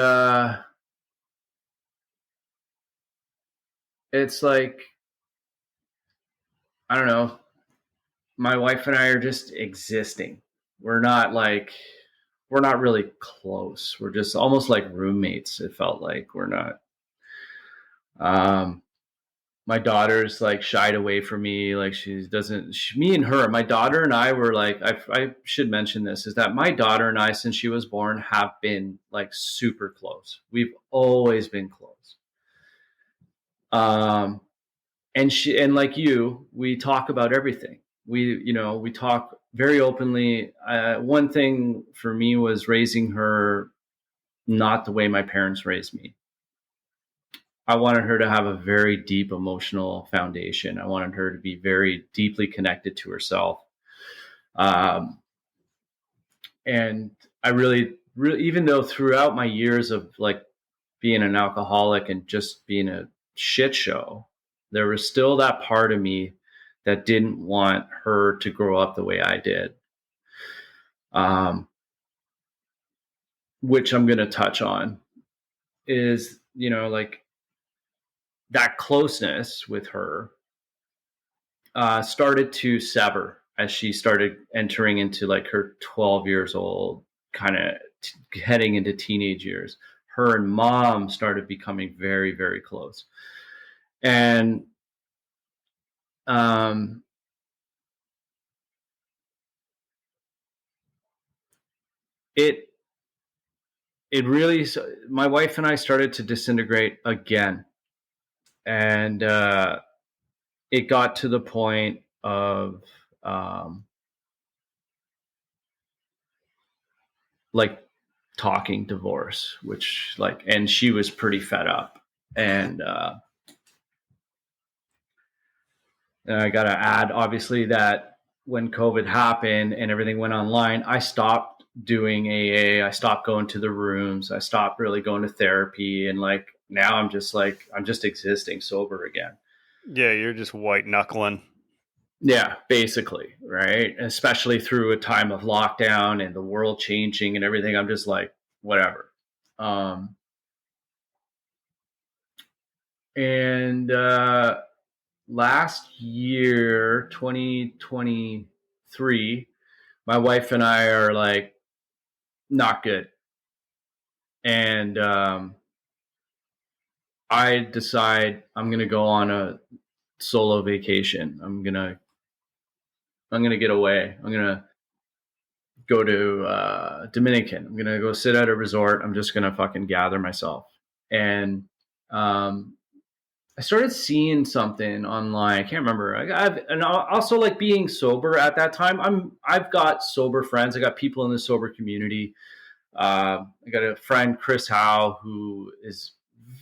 it's like, I don't know, my wife and I are just existing. We're not like, we're not really close. We're just almost like roommates. It felt like we're not. Um, my daughter's like shied away from me. Like me and her, my daughter and I were like, I should mention this, is that my daughter and I, since she was born, have been like super close. We've always been close. And like you, we talk about everything. We talk very openly. One thing for me was raising her not the way my parents raised me. I wanted her to have a very deep emotional foundation. I wanted her to be very deeply connected to herself. Um, and I really, even though throughout my years of like being an alcoholic and just being a shit show, there was still that part of me that didn't want her to grow up the way I did. Which I'm going to touch on is, like that closeness with her started to sever as she started entering into like her 12 years old, kind of heading into teenage years. Her and mom started becoming very, very close. And it really, my wife and I started to disintegrate again. And it got to the point of like talking divorce, which like, and she was pretty fed up. And I got to add, obviously, that when COVID happened and everything went online, I stopped doing AA. I stopped going to the rooms. I stopped really going to therapy. And like, now I'm just existing sober again. Yeah, you're just white knuckling. Yeah, basically, right? Especially through a time of lockdown and the world changing and everything. I'm just like, whatever. Um, and last year, 2023, my wife and I are like not good. And I decide I'm going to go on a solo vacation. I'm going to get away. I'm going to go to Dominican. I'm gonna go sit at a resort. I'm just gonna fucking gather myself. And I started seeing something online. I can't remember. And also like being sober at that time. I've got sober friends. I got people in the sober community. I got a friend, Chris Howe, who is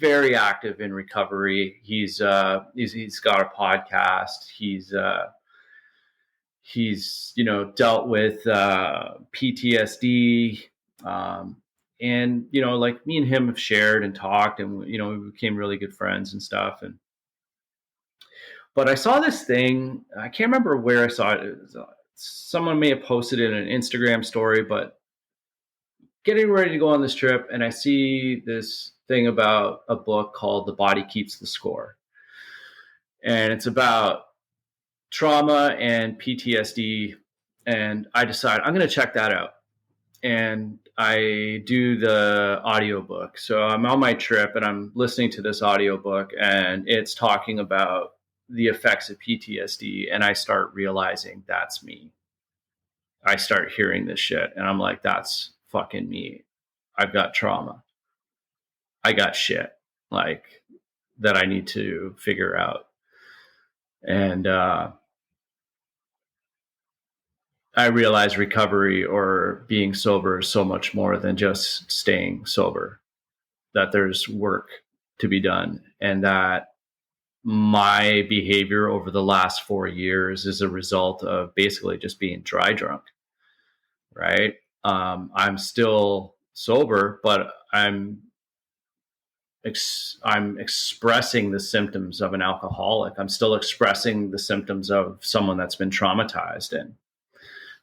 very active in recovery. He's got a podcast. He's dealt with PTSD, and like me and him have shared and talked, and we became really good friends and stuff. And but I saw this thing. I can't remember where I saw it. Someone may have posted it in an Instagram story, but getting ready to go on this trip, and I see this thing about a book called "The Body Keeps the Score," and it's about trauma and PTSD. And I decide I'm going to check that out. And I do the audiobook. So I'm on my trip and I'm listening to this audiobook, and it's talking about the effects of PTSD. And I start realizing that's me. I start hearing this shit and I'm like, that's fucking me. I've got trauma. I got shit like that I need to figure out. And I realize recovery or being sober is so much more than just staying sober, that there's work to be done, and that my behavior over the last 4 years is a result of basically just being dry drunk, right? I'm still sober, but I'm expressing the symptoms of an alcoholic. I'm still expressing the symptoms of someone that's been traumatized, and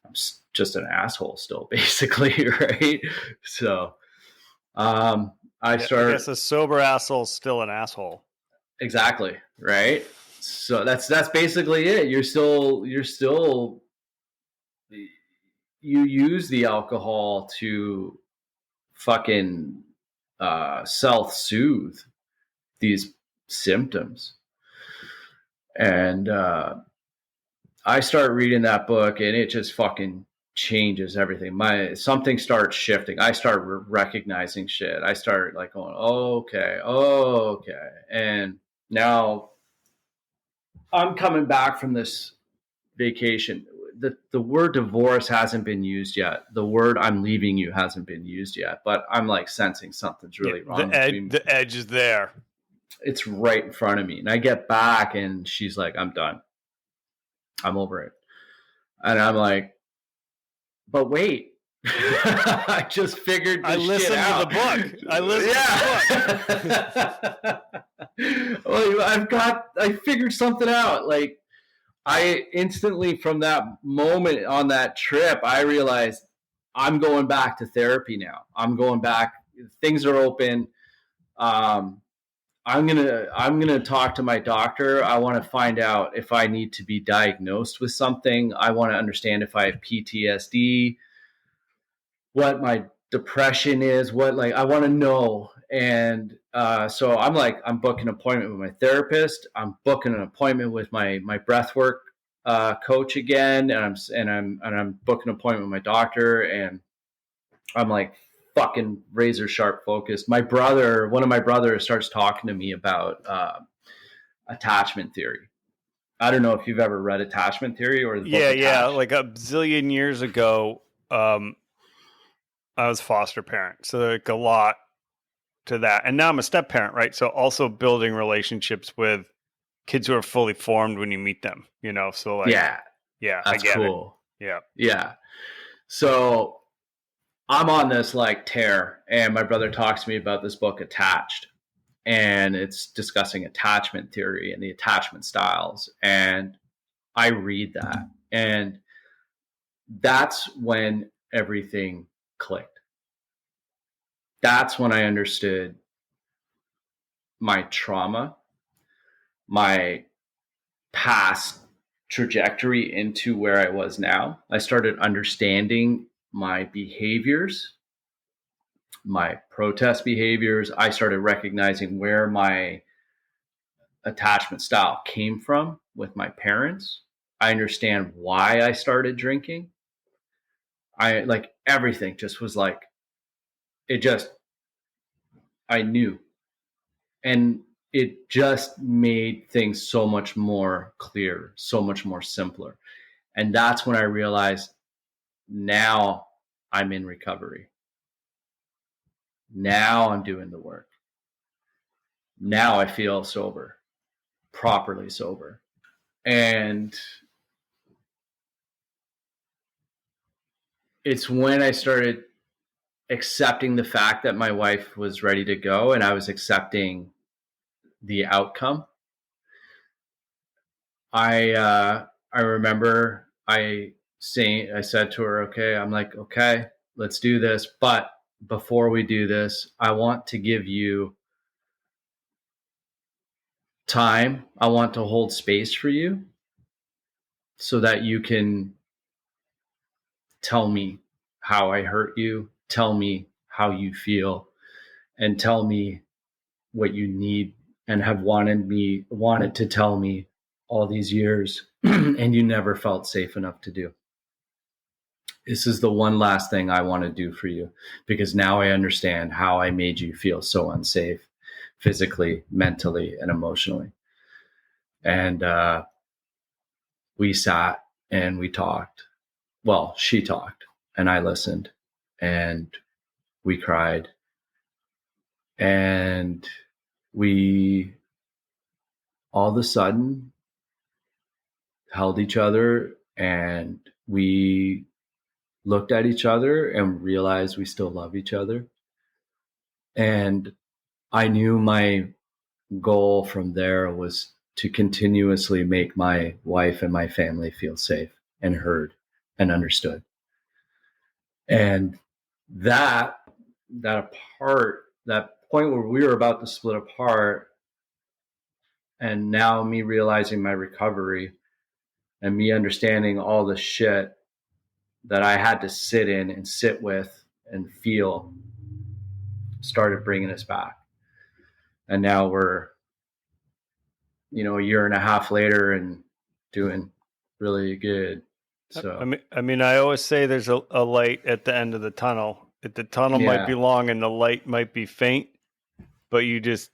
I'm just an asshole still, basically, right? So, I guess a sober asshole's still an asshole. Exactly, right? So that's basically it. You're still you use the alcohol to fucking self-soothe these symptoms. And I start reading that book, and it just fucking changes everything. Something starts shifting. I start recognizing shit. I start like going, oh, okay. And now I'm coming back from this vacation. The word divorce hasn't been used yet. The word I'm leaving you hasn't been used yet. But I'm like sensing something's really wrong. The edge is there. It's right in front of me. And I get back and she's like, I'm done. I'm over it. And I'm like, but wait. I just figured this shit out. I listened to the book. Well, I figured something out. Like, I instantly, from that moment on that trip, I realized I'm going back to therapy now. I'm going back. Things are open. I'm gonna talk to my doctor. I want to find out if I need to be diagnosed with something. I want to understand if I have PTSD, what my depression is, I want to know. And so I'm booking an appointment with my therapist. I'm booking an appointment with my breathwork coach again, and I'm booking an appointment with my doctor, and I'm like fucking razor sharp focused. One of my brothers starts talking to me about attachment theory. I don't know if you've ever read Attachment Theory or the book Attached. Like a zillion years ago, I was foster parent, so like a lot to that. And now I'm a step parent, right? So also building relationships with kids who are fully formed when you meet them, So like, yeah, that's cool. It. Yeah. So I'm on this like tear, and my brother talks to me about this book Attached, and it's discussing attachment theory and the attachment styles. And I read that, and that's when everything clicked. That's when I understood my trauma, my past trajectory into where I was now. I started understanding my behaviors, my protest behaviors. I started recognizing where my attachment style came from with my parents. I understand why I started drinking. I like everything just was like, it just, I knew. And it just made things so much more clear, so much more simpler. And that's when I realized now I'm in recovery. Now I'm doing the work. Now I feel sober, properly sober. And it's when I started accepting the fact that my wife was ready to go and I was accepting the outcome. I remember I said to her, okay, I'm like, okay, let's do this. But before we do this, I want to give you time. I want to hold space for you so that you can tell me how I hurt you, tell me how you feel, and tell me what you need and have wanted to tell me all these years and you never felt safe enough to do. This is the one last thing I want to do for you, because now I understand how I made you feel so unsafe physically, mentally, and emotionally. And we sat and we talked. Well, she talked and I listened, and we cried, and we all of a sudden held each other, and we looked at each other and realized we still love each other. And I knew my goal from there was to continuously make my wife and my family feel safe and heard and understood. And that point where we were about to split apart, and now me realizing my recovery and me understanding all the shit that I had to sit in and sit with and feel, started bringing us back. And now we're, a year and a half later and doing really good. So I mean, I always say there's a light at the end of the tunnel. The tunnel might be long and the light might be faint, but you just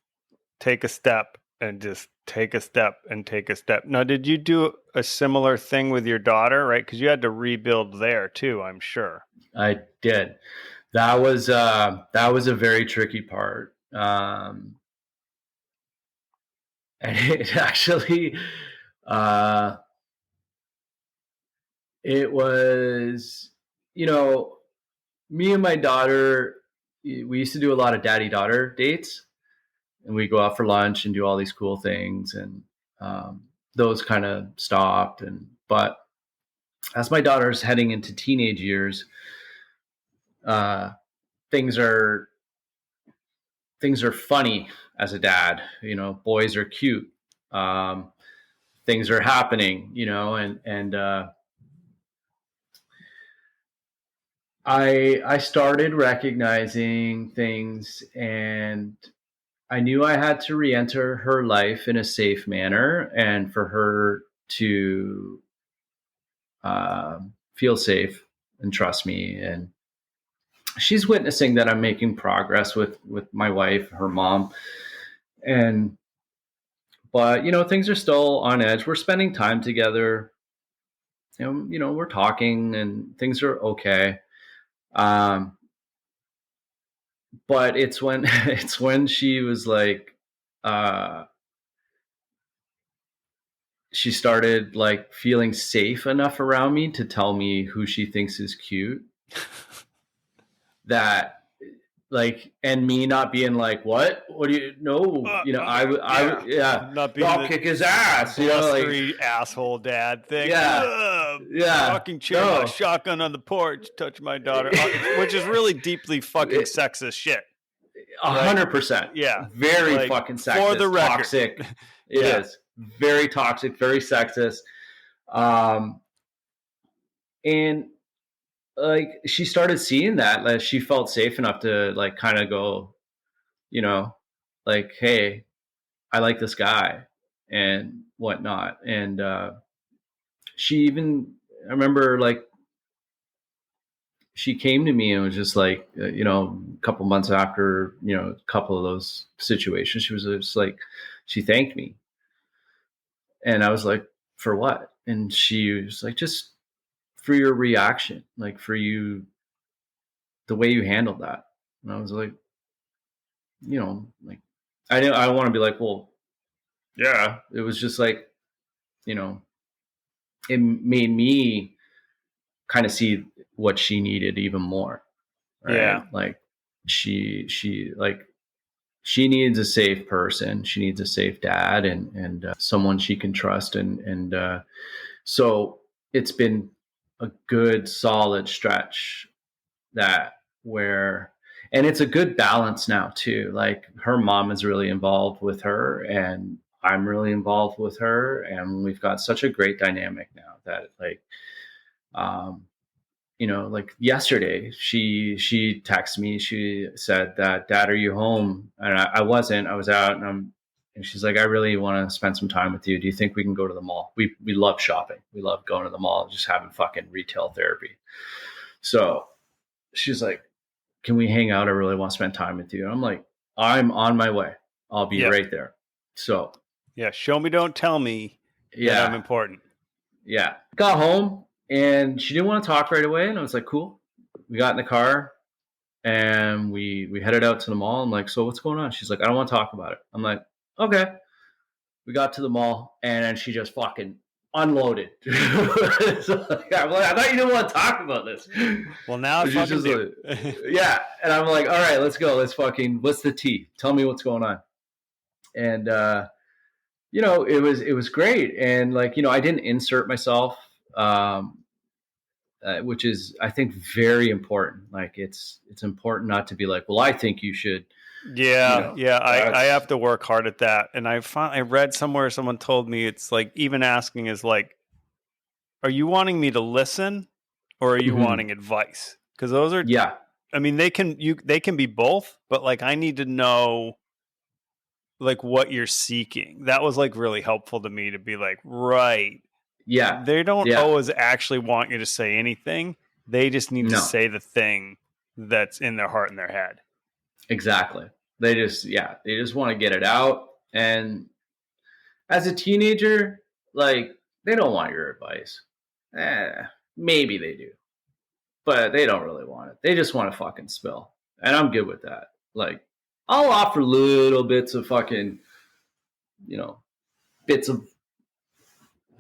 take a step and just take a step and take a step. Now, did you do a similar thing with your daughter, right? Because you had to rebuild there too, I'm sure. I did. That was a very tricky part. And it actually, it was, me and my daughter, we used to do a lot of daddy-daughter dates, and we go out for lunch and do all these cool things, and those kind of stopped. But as my daughter's heading into teenage years, things are funny as a dad. Boys are cute. Things are happening, and I started recognizing things, and I knew I had to re-enter her life in a safe manner, and for her to feel safe and trust me. And she's witnessing that I'm making progress with my wife, her mom, but things are still on edge. We're spending time together. We're talking, and things are okay. But it's when she was like, she started like feeling safe enough around me to tell me who she thinks is cute, that like, and me not being like, what do you know? Yeah, Not being I'll the kick his ass, blustery asshole dad thing. yeah, yeah, Rocking chair, my no, shotgun on the porch, touch my daughter, which is really deeply fucking sexist shit. 100%. Yeah, Very like, fucking sexist, for the record. toxic. It is very toxic, very sexist. And like she started seeing that, like she felt safe enough to like kind of go, you know, like, hey, I like this guy and whatnot. And she even, I remember like she came to me and was just like, a couple months after, a couple of those situations, she was just like, she thanked me. And I was like, for what? And she was like, just for your reaction, like for you, the way you handled that. And I was like, like I want to be like, well, yeah, it was just like, it made me kind of see what she needed even more. Right. Yeah. Like she needs a safe person. She needs a safe dad and someone she can trust. And so it's been a good solid stretch and it's a good balance now too. Like her mom is really involved with her and I'm really involved with her. And we've got such a great dynamic now that like, like yesterday, she texted me. She said that, Dad, are you home? And I wasn't. I was out, and she's like, I really want to spend some time with you. Do you think we can go to the mall? We love shopping. We love going to the mall, just having fucking retail therapy. So she's like, can we hang out? I really want to spend time with you. And I'm like, I'm on my way. I'll be right there. So yeah, show me, don't tell me that I'm important. Yeah, got home. And she didn't want to talk right away. And I was like, cool. We got in the car and we headed out to the mall. I'm like, so what's going on? She's like, I don't want to talk about it. I'm like, okay. We got to the mall and then she just fucking unloaded. So, I'm like, I thought you didn't want to talk about this. Well, now I fucking do. Yeah. And I'm like, all right, let's go. What's the tea? Tell me what's going on. And, it was great. And like, I didn't insert myself. Which is, I think, very important. Like it's important not to be like, well, I think you should. Yeah. I have to work hard at that. And I read somewhere, someone told me it's like, even asking is like, are you wanting me to listen or are you wanting advice? Because those are, I mean, they can be both, but like, I need to know like what you're seeking. That was like really helpful to me to be like, right. Yeah. They don't always actually want you to say anything. They just need to say the thing that's in their heart and their head. Exactly. They just want to get it out. And as a teenager, like they don't want your advice. Maybe they do, but they don't really want it. They just want to fucking spill. And I'm good with that. Like I'll offer little bits of fucking, bits of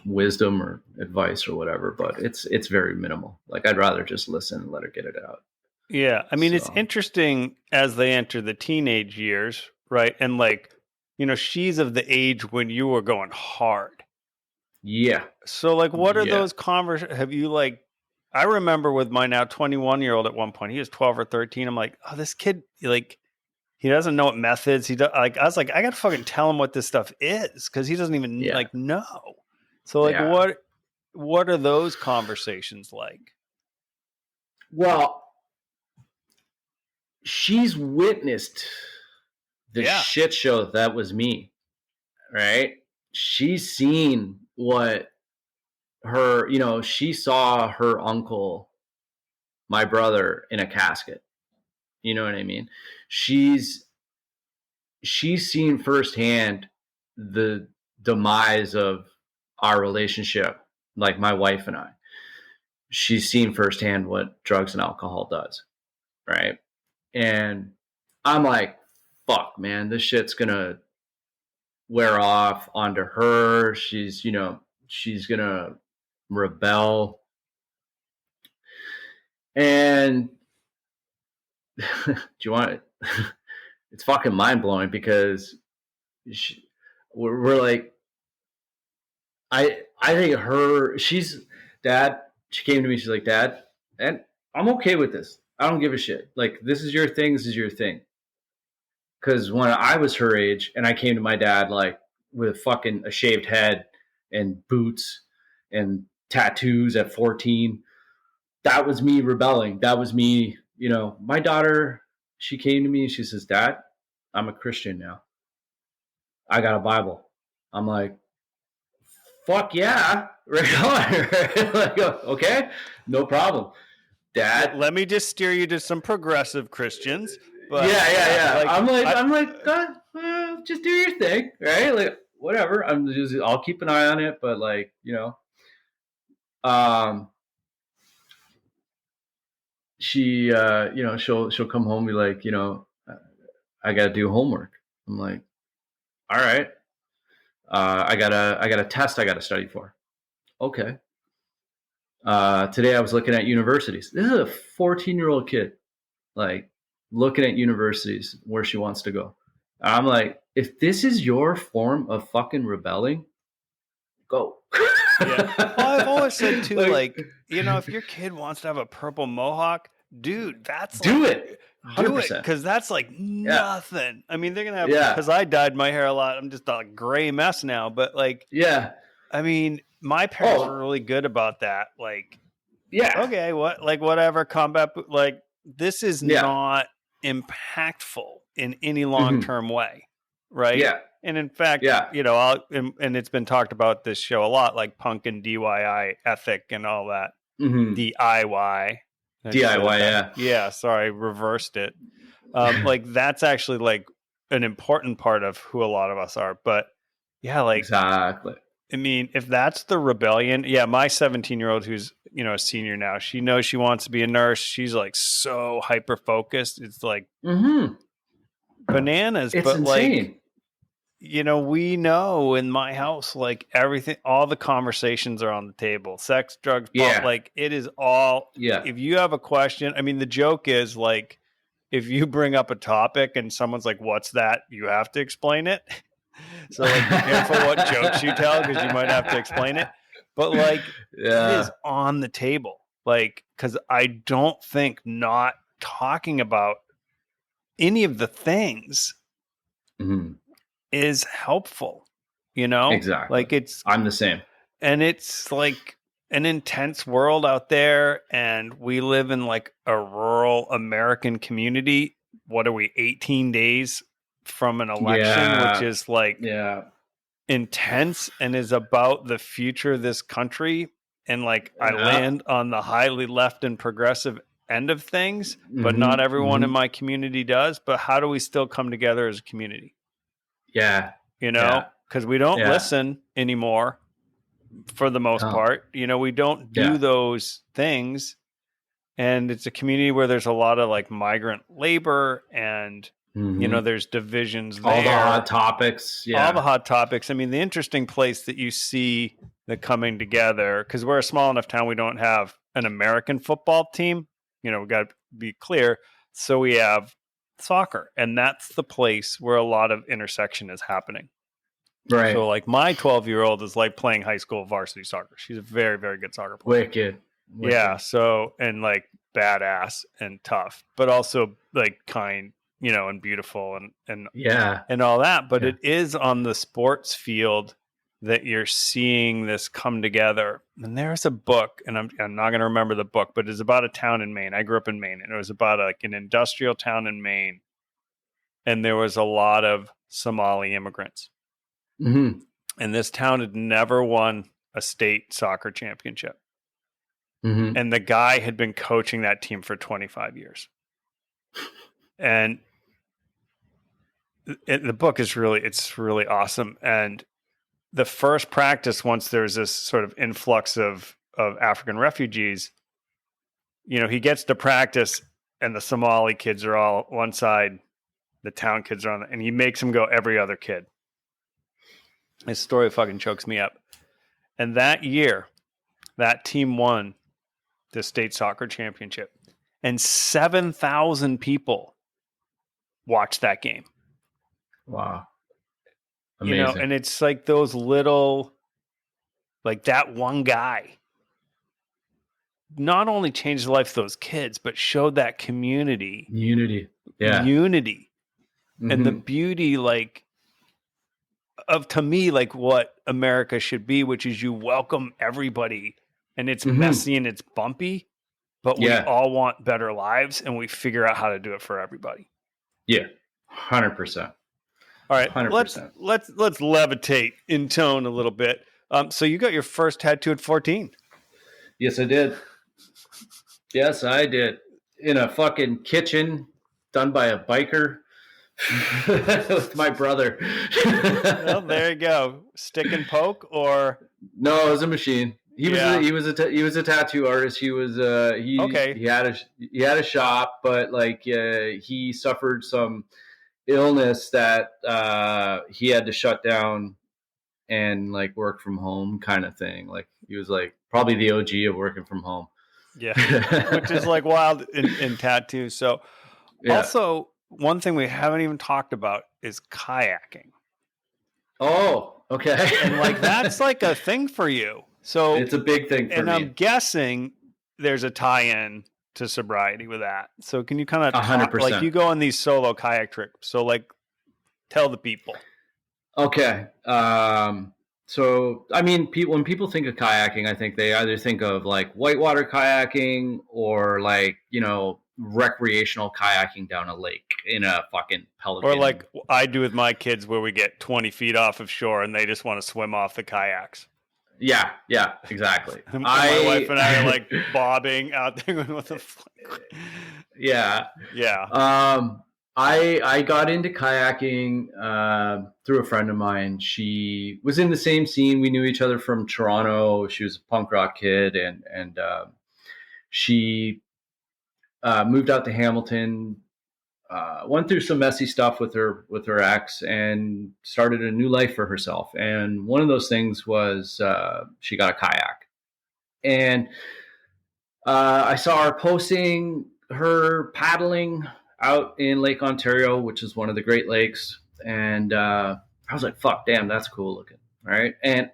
wisdom or advice or whatever, but it's very minimal. Like I'd rather just listen and let her get it out. Yeah. I mean, it's interesting as they enter the teenage years, right? And like, she's of the age when you were going hard. Yeah. So like, what are those conversations? Have you like, I remember with my now 21-year-old at one point, he was 12 or 13. I'm like, oh, this kid, like, he doesn't know what methods he does. Like, I was like, I got to fucking tell him what this stuff is. Cause he doesn't even like know. So like, what are those conversations like? Well, she's witnessed the shit show that was me, right? She's seen what her, she saw her uncle, my brother, in a casket. You know what I mean? She's seen firsthand the demise of our relationship, like my wife and I. She's seen firsthand what drugs and alcohol does, right? And I'm like, fuck, man, this shit's gonna wear off onto her. She's gonna rebel. And do you want it's fucking mind blowing because we're like, I think dad, she came to me, she's like, Dad, and I'm okay with this. I don't give a shit. Like, this is your thing, this is your thing. Because when I was her age and I came to my dad, like, with fucking a shaved head and boots and tattoos at 14, that was me rebelling. That was me, my daughter, she came to me and she says, Dad, I'm a Christian now. I got a Bible. I'm like, fuck yeah, right on. Like, okay, no problem, Dad. Let me just steer you to some progressive Christians. But yeah. I'm like, God, just do your thing, right? Like, whatever. I'll keep an eye on it, but like, she, she'll come home and be like, I got to do homework. I'm like, all right. I got a test I got to study for. Okay. Today I was looking at universities. This is a 14-year-old kid, like, looking at universities where she wants to go. And I'm like, if this is your form of fucking rebelling, go. Yeah. Well, I've always said too, like, if your kid wants to have a purple mohawk, dude, that's do it. 100%. Do it, because that's like nothing. I mean, they're gonna have, because I dyed my hair a lot. I'm just a gray mess now, but like, I mean, my parents were really good about that. Like, okay, whatever, combat, like, this is not impactful in any long-term way, right? Yeah. And in fact, and it's been talked about this show a lot, like punk and DIY ethic and all that. DIY. DIY, yeah. Sorry, reversed it. Like, that's actually like an important part of who a lot of us are. But yeah, like, exactly. I mean, if that's the rebellion, my 17-year-old who's a senior now, she knows she wants to be a nurse. She's like so hyper focused. It's like bananas. It's but insane. Like, we know in my house, like, everything, all the conversations are on the table. Sex, drugs, like, it is all. If you have a question, I mean, the joke is, like, if you bring up a topic and someone's like, what's that? You have to explain it. So, like, be careful what jokes you tell, because you might have to explain it. But, like, it is on the table. Like, because I don't think not talking about any of the things is helpful, Exactly. Like, I'm the same. And it's like an intense world out there, and we live in like a rural American community. What are we, 18 days from an election, which is like intense and is about the future of this country. And like, I land on the highly left and progressive end of things, but not everyone in my community does. But how do we still come together as a community? Because we don't listen anymore for the most part. We don't do those things. And it's a community where there's a lot of like migrant labor, and there's divisions there. All the hot topics. All the hot topics. I mean, the interesting place that you see the coming together, because we're a small enough town, we don't have an American football team. We got to be clear. So we have soccer, and that's the place where a lot of intersection is happening. Right. So like, my 12-year-old is like playing high school varsity soccer. She's a very, very good soccer player. Wicked. Yeah. So, and like, badass and tough, but also like kind, and beautiful and all that. But it is on the sports field that you're seeing this come together. And there's a book, and I'm not going to remember the book, but it's about a town in Maine. I grew up in Maine, and it was about like an industrial town in Maine. And there was a lot of Somali immigrants. And this town had never won a state soccer championship. And the guy had been coaching that team for 25 years. And the book is it's really awesome. And the first practice, once there's this sort of influx of African refugees, he gets to practice, and the Somali kids are all one side, the town kids are on, and he makes them go every other kid. His story fucking chokes me up. And that year, that team won the state soccer championship, and 7,000 people watch that game. Wow. Amazing. And it's like those little, like that one guy not only changed the life of those kids, but showed that community Unity. Yeah. unity and the Mm-hmm. beauty, like, of, to me, like what America should be, which is you welcome everybody, and it's Mm-hmm. messy and it's bumpy, but we Yeah. all want better lives, and we figure out how to do it for everybody. Yeah. 100%. All right, 100%. let's levitate in tone a little bit. So you got your first tattoo at 14. Yes, I did. Yes, I did. In a fucking kitchen done by a biker with my brother. Well, there you go. Stick and poke, or No, it was a machine. He Yeah. was a tattoo artist. He was Okay. he had a shop, but like he suffered some illness that he had to shut down and like work from home kind of thing. Like he was like probably the OG of working from home. yeah, which is like wild in tattoos. So Yeah. also, one thing we haven't even talked about is kayaking. Oh, okay. And like that's like a thing for you. So it's a big thing for and me. I'm guessing there's a tie-in to sobriety with that. So can you kind of 100%. like you go on these solo kayak trips? So like tell the people. Okay. So I mean, when people think of kayaking, I think they either think of like whitewater kayaking or like recreational kayaking down a lake in a fucking pelican. Or like I do with my kids, where we get 20 feet off of shore and they just want to swim off the kayaks. Yeah, exactly. My wife and I are like bobbing out there with the Yeah. Yeah. I got into kayaking through a friend of mine. She was in the same scene. We knew each other from Toronto. She was a punk rock kid, and she moved out to Hamilton. Went through some messy stuff with her ex, and started a new life for herself. And one of those things was she got a kayak, and I saw her posting her paddling out in Lake Ontario, which is one of the Great Lakes, and I was like, "Fuck, damn, that's cool looking." Right. And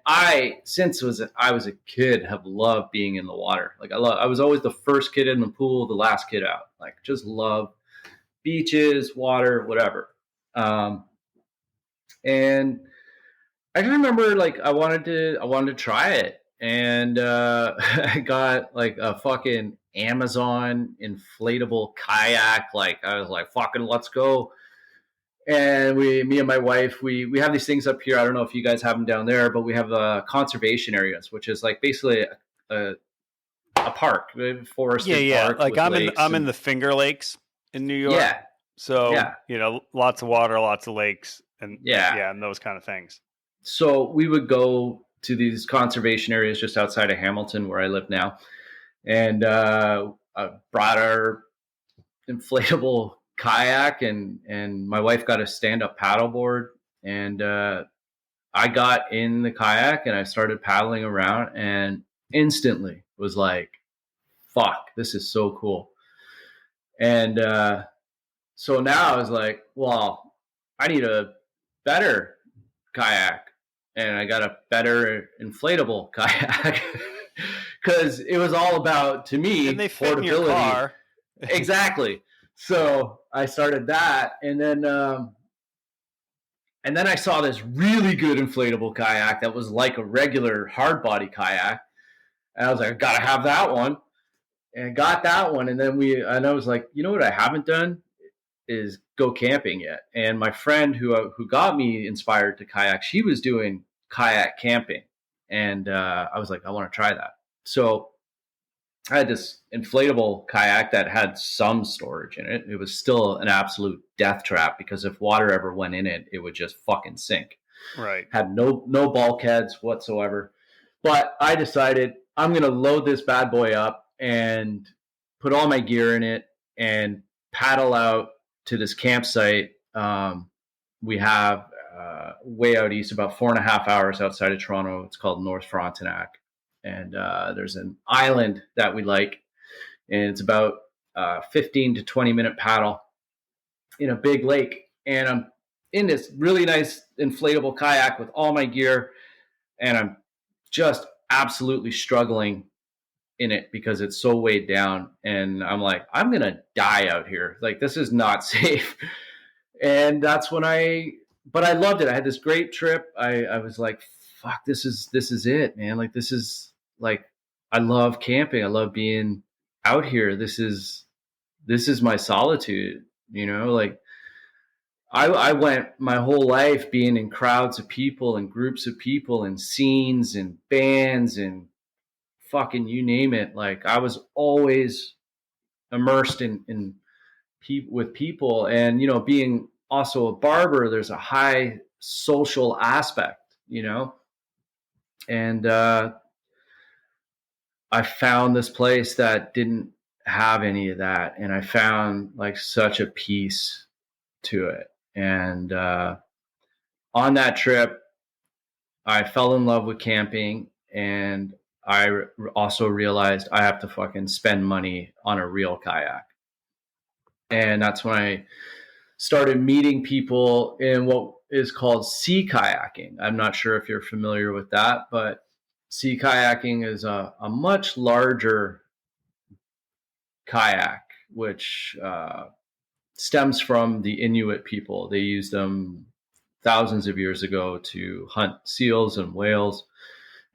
since I was a kid, have loved being in the water. Like I was always the first kid in the pool, the last kid out. Like just love beaches, water, whatever. And I can remember like I wanted to try it, and I got like a fucking Amazon inflatable kayak. Like I was like, fucking, let's go. And me and my wife, we have these things up here. I don't know if you guys have them down there, but we have conservation areas, which is like basically a park, a forested park. Like I'm in the Finger Lakes in New York. Yeah. So lots of water, lots of lakes, and and those kind of things. So we would go to these conservation areas just outside of Hamilton, where I live now, and I brought our inflatable kayak, and my wife got a stand-up paddleboard, and I got in the kayak and I started paddling around, and instantly was like, fuck, this is so cool. And so now I was like, well, I need a better kayak, and I got a better inflatable kayak because it was all about, to me, and they fit portability. In your car. Exactly. So I started that, and then I saw this really good inflatable kayak that was like a regular hard body kayak, and I was like, I gotta have that one, and I got that one. And then I was like, you know what I haven't done is go camping yet. And my friend who got me inspired to kayak, she was doing kayak camping, and I was like, I want to try that. So I had this inflatable kayak that had some storage in it. It was still an absolute death trap, because if water ever went in it, it would just fucking sink. Right. Had no bulkheads whatsoever. But I decided I'm going to load this bad boy up and put all my gear in it and paddle out to this campsite. We have way out east, about 4.5 hours outside of Toronto. It's called North Frontenac. And there's an island that we like, and it's about 15 to 20 minute paddle. in a big lake, and I'm in this really nice inflatable kayak with all my gear, and I'm just absolutely struggling in it because it's so weighed down. And I'm like, I'm going to die out here. Like, this is not safe. And that's when but I loved it. I had this great trip. I was like, fuck, this is it, man. Like, this is like, I love camping. I love being out here. This is my solitude, like I went my whole life being in crowds of people and groups of people and scenes and bands and fucking you name it. Like, I was always immersed in with people, and being also a barber, there's a high social aspect, and I found this place that didn't have any of that, and I found like such a peace to it. And on that trip, I fell in love with camping, and I also realized I have to fucking spend money on a real kayak. And that's when I started meeting people in what is called sea kayaking. I'm not sure if you're familiar with that, but sea kayaking is a much larger kayak, which stems from the Inuit people. They used them thousands of years ago to hunt seals and whales.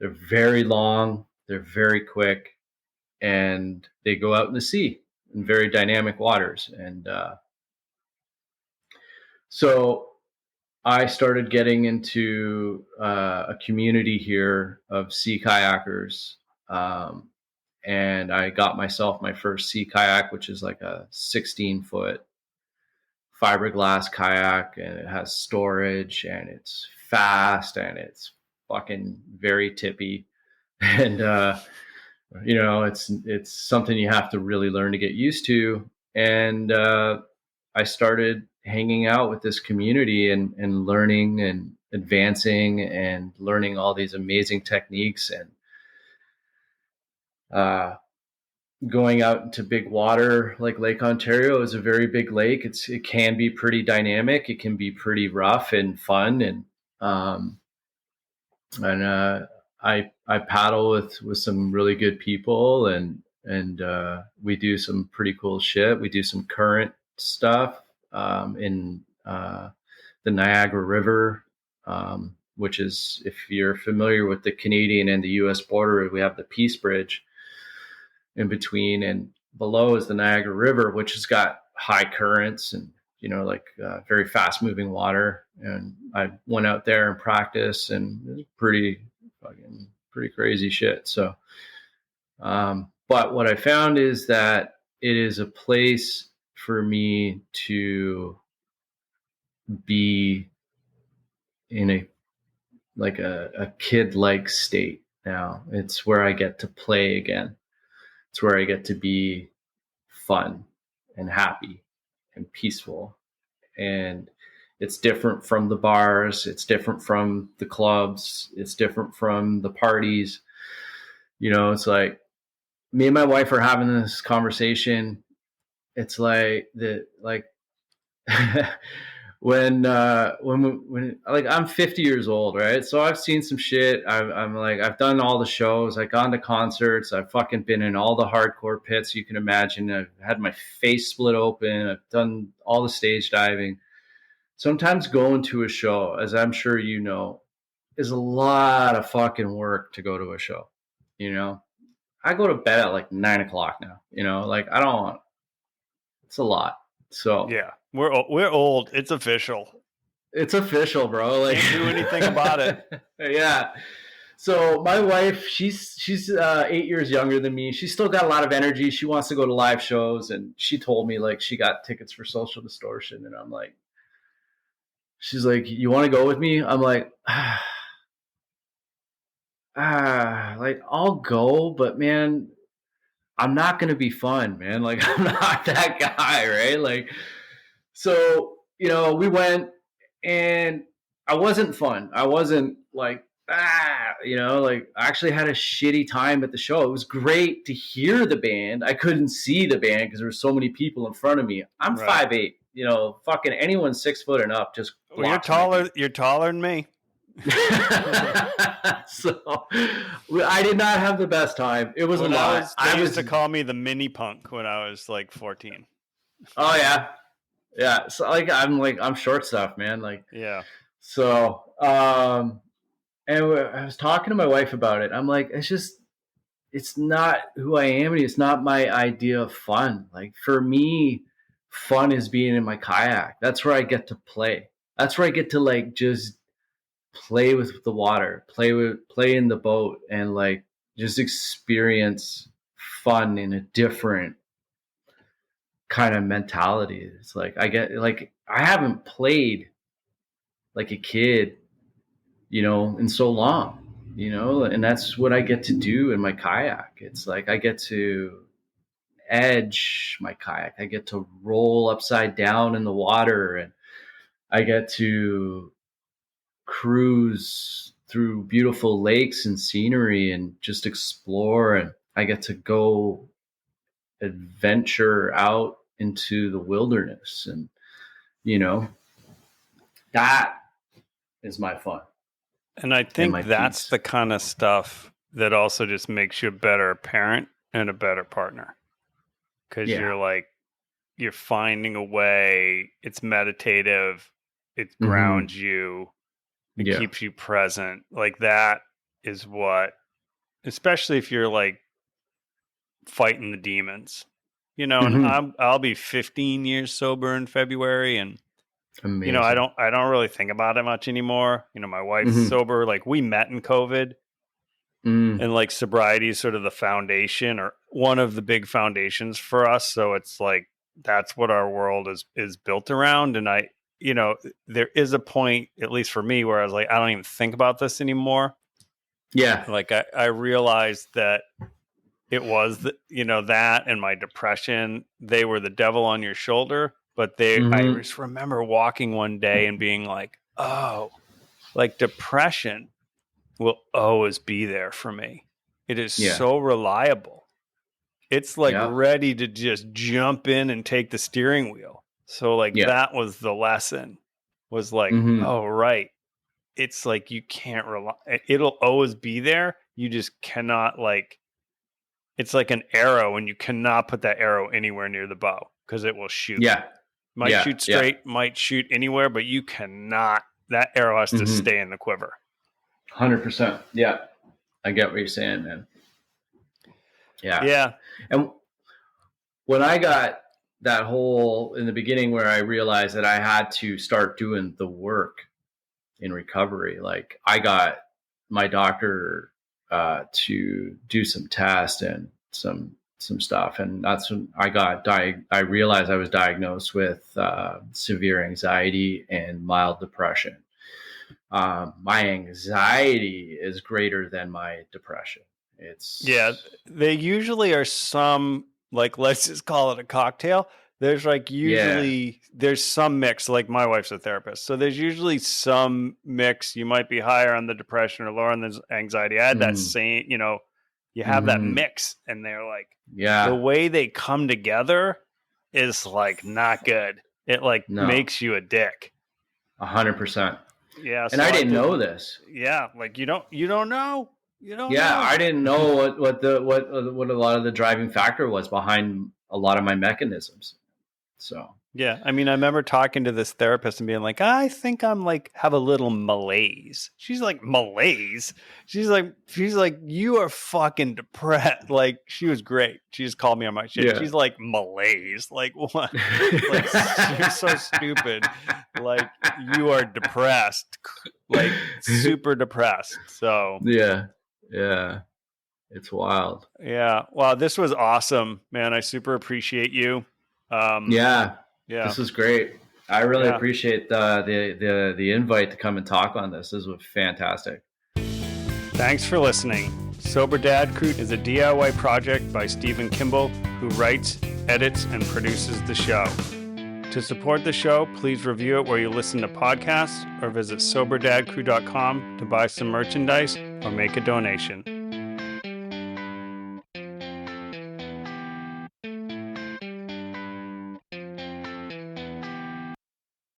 They're very long, they're very quick, and they go out in the sea in very dynamic waters. And so I started getting into a community here of sea kayakers. And I got myself my first sea kayak, which is like a 16-foot fiberglass kayak, and it has storage, and it's fast, and it's fucking very tippy. And it's something you have to really learn to get used to. And I started hanging out with this community and learning and advancing and learning all these amazing techniques, and going out into big water. Like Lake Ontario is a very big lake. It can be pretty dynamic. It can be pretty rough and fun. And I paddle with some really good people, and we do some pretty cool shit. We do some current stuff in the Niagara River, which is, if you're familiar with the Canadian and the U.S. border, we have the Peace Bridge in between, and below is the Niagara River, which has got high currents and very fast moving water. And I went out there and practiced, and it was pretty crazy shit. So but what I found is that it is a place for me to be in a kid-like state now. It's where I get to play again. It's where I get to be fun and happy and peaceful. And it's different from the bars. It's different from the clubs. It's different from the parties. It's like me and my wife are having this conversation. It's like when like, I'm 50 years old, right? So I've seen some shit. I'm like, I've done all the shows. I've gone to concerts. I've fucking been in all the hardcore pits you can imagine. I've had my face split open. I've done all the stage diving. Sometimes going to a show, as I'm sure you know, is a lot of fucking work to go to a show. I go to bed at like 9 o'clock now. Like, I don't. It's a lot. So yeah, we're old. It's official. It's official, bro. Like, can't do anything about it. Yeah. So my wife, she's 8 years younger than me. She's still got a lot of energy. She wants to go to live shows, and she told me like she got tickets for Social Distortion, and I'm like, she's like, you want to go with me? I'm like, like, I'll go, but man, I'm not going to be fun, man. Like, I'm not that guy, right? Like, so, we went, and I wasn't fun. I wasn't like, like, I actually had a shitty time at the show. It was great to hear the band. I couldn't see the band because there were so many people in front of me. I'm Right. 5'8", fucking anyone 6 foot and up just Well, you're blocks my view. You're taller than me. So I did not have the best time. It was a lot. They used to call me the mini punk when I was like 14. Oh yeah. So I'm short stuff, man. Like, yeah. So and I was talking to my wife about it. I'm like, it's not who I am, and it's not my idea of fun. Like, for me, fun is being in my kayak. That's where I get to play. That's where I get to like just play with the water, play in the boat, and like just experience fun in a different kind of mentality. It's like I haven't played like a kid, in so long, and that's what I get to do in my kayak. It's like I get to edge my kayak. I get to roll upside down in the water, and I get to cruise through beautiful lakes and scenery and just explore. And I get to go adventure out into the wilderness. And, that is my fun. And I think that's the kind of stuff that also just makes you a better parent and a better partner. Because you're finding a way, it's meditative, it grounds you, it keeps you present. Like, that is what, especially if you're like fighting the demons, and I'll be 15 years sober in February, and amazing. I don't really think about it much anymore. My wife's sober. Like, we met in COVID, and like sobriety is sort of the foundation, or one of the big foundations for us. So it's like, that's what our world is built around. And there is a point, at least for me, where I was like, I don't even think about this anymore. Yeah. Like, I realized that it was that and my depression, they were the devil on your shoulder. But I just remember walking one day and being like, oh, like, depression will always be there for me. It is so reliable. It's like ready to just jump in and take the steering wheel. So like that was the lesson, was like, oh, right. It's like, you can't rely. It'll always be there. You just cannot, like, it's like an arrow, and you cannot put that arrow anywhere near the bow because it will shoot. Yeah. Might shoot straight, might shoot anywhere, but you cannot. That arrow has to stay in the quiver. 100%. Yeah. I get what you're saying, man. Yeah. Yeah. And when I got that whole, in the beginning, where I realized that I had to start doing the work in recovery, like, I got my doctor to do some tests and some stuff. And that's when I realized I was diagnosed with severe anxiety and mild depression. My anxiety is greater than my depression. They usually are some, like, let's just call it a cocktail. There's like usually there's some mix. Like, my wife's a therapist, so there's usually some mix. You might be higher on the depression or lower on the anxiety. I had that same, you have that mix, and they're like, the way they come together is like not good. It like makes you a dick. 100%. Yeah. And I didn't know this. Yeah. Like, you don't know. I didn't know what a lot of the driving factor was behind a lot of my mechanisms. So, yeah, I mean, I remember talking to this therapist and being like, I think I'm like, have a little malaise. She's like, malaise? She's like, you are fucking depressed. Like, she was great. She just called me on my shit. Yeah. She's like, malaise? Like, what? Like, you're so stupid. Like, you are depressed. Like, super depressed. So, yeah. It's wild. Yeah. Wow. This was awesome, man. I super appreciate you. Yeah. This was great. I really appreciate the invite to come and talk on this. This was fantastic. Thanks for listening. Sober Dad Crew is a DIY project by Stephen Kimball, who writes, edits, and produces the show. To support the show, please review it where you listen to podcasts, or visit soberdadcrew.com to buy some merchandise or make a donation.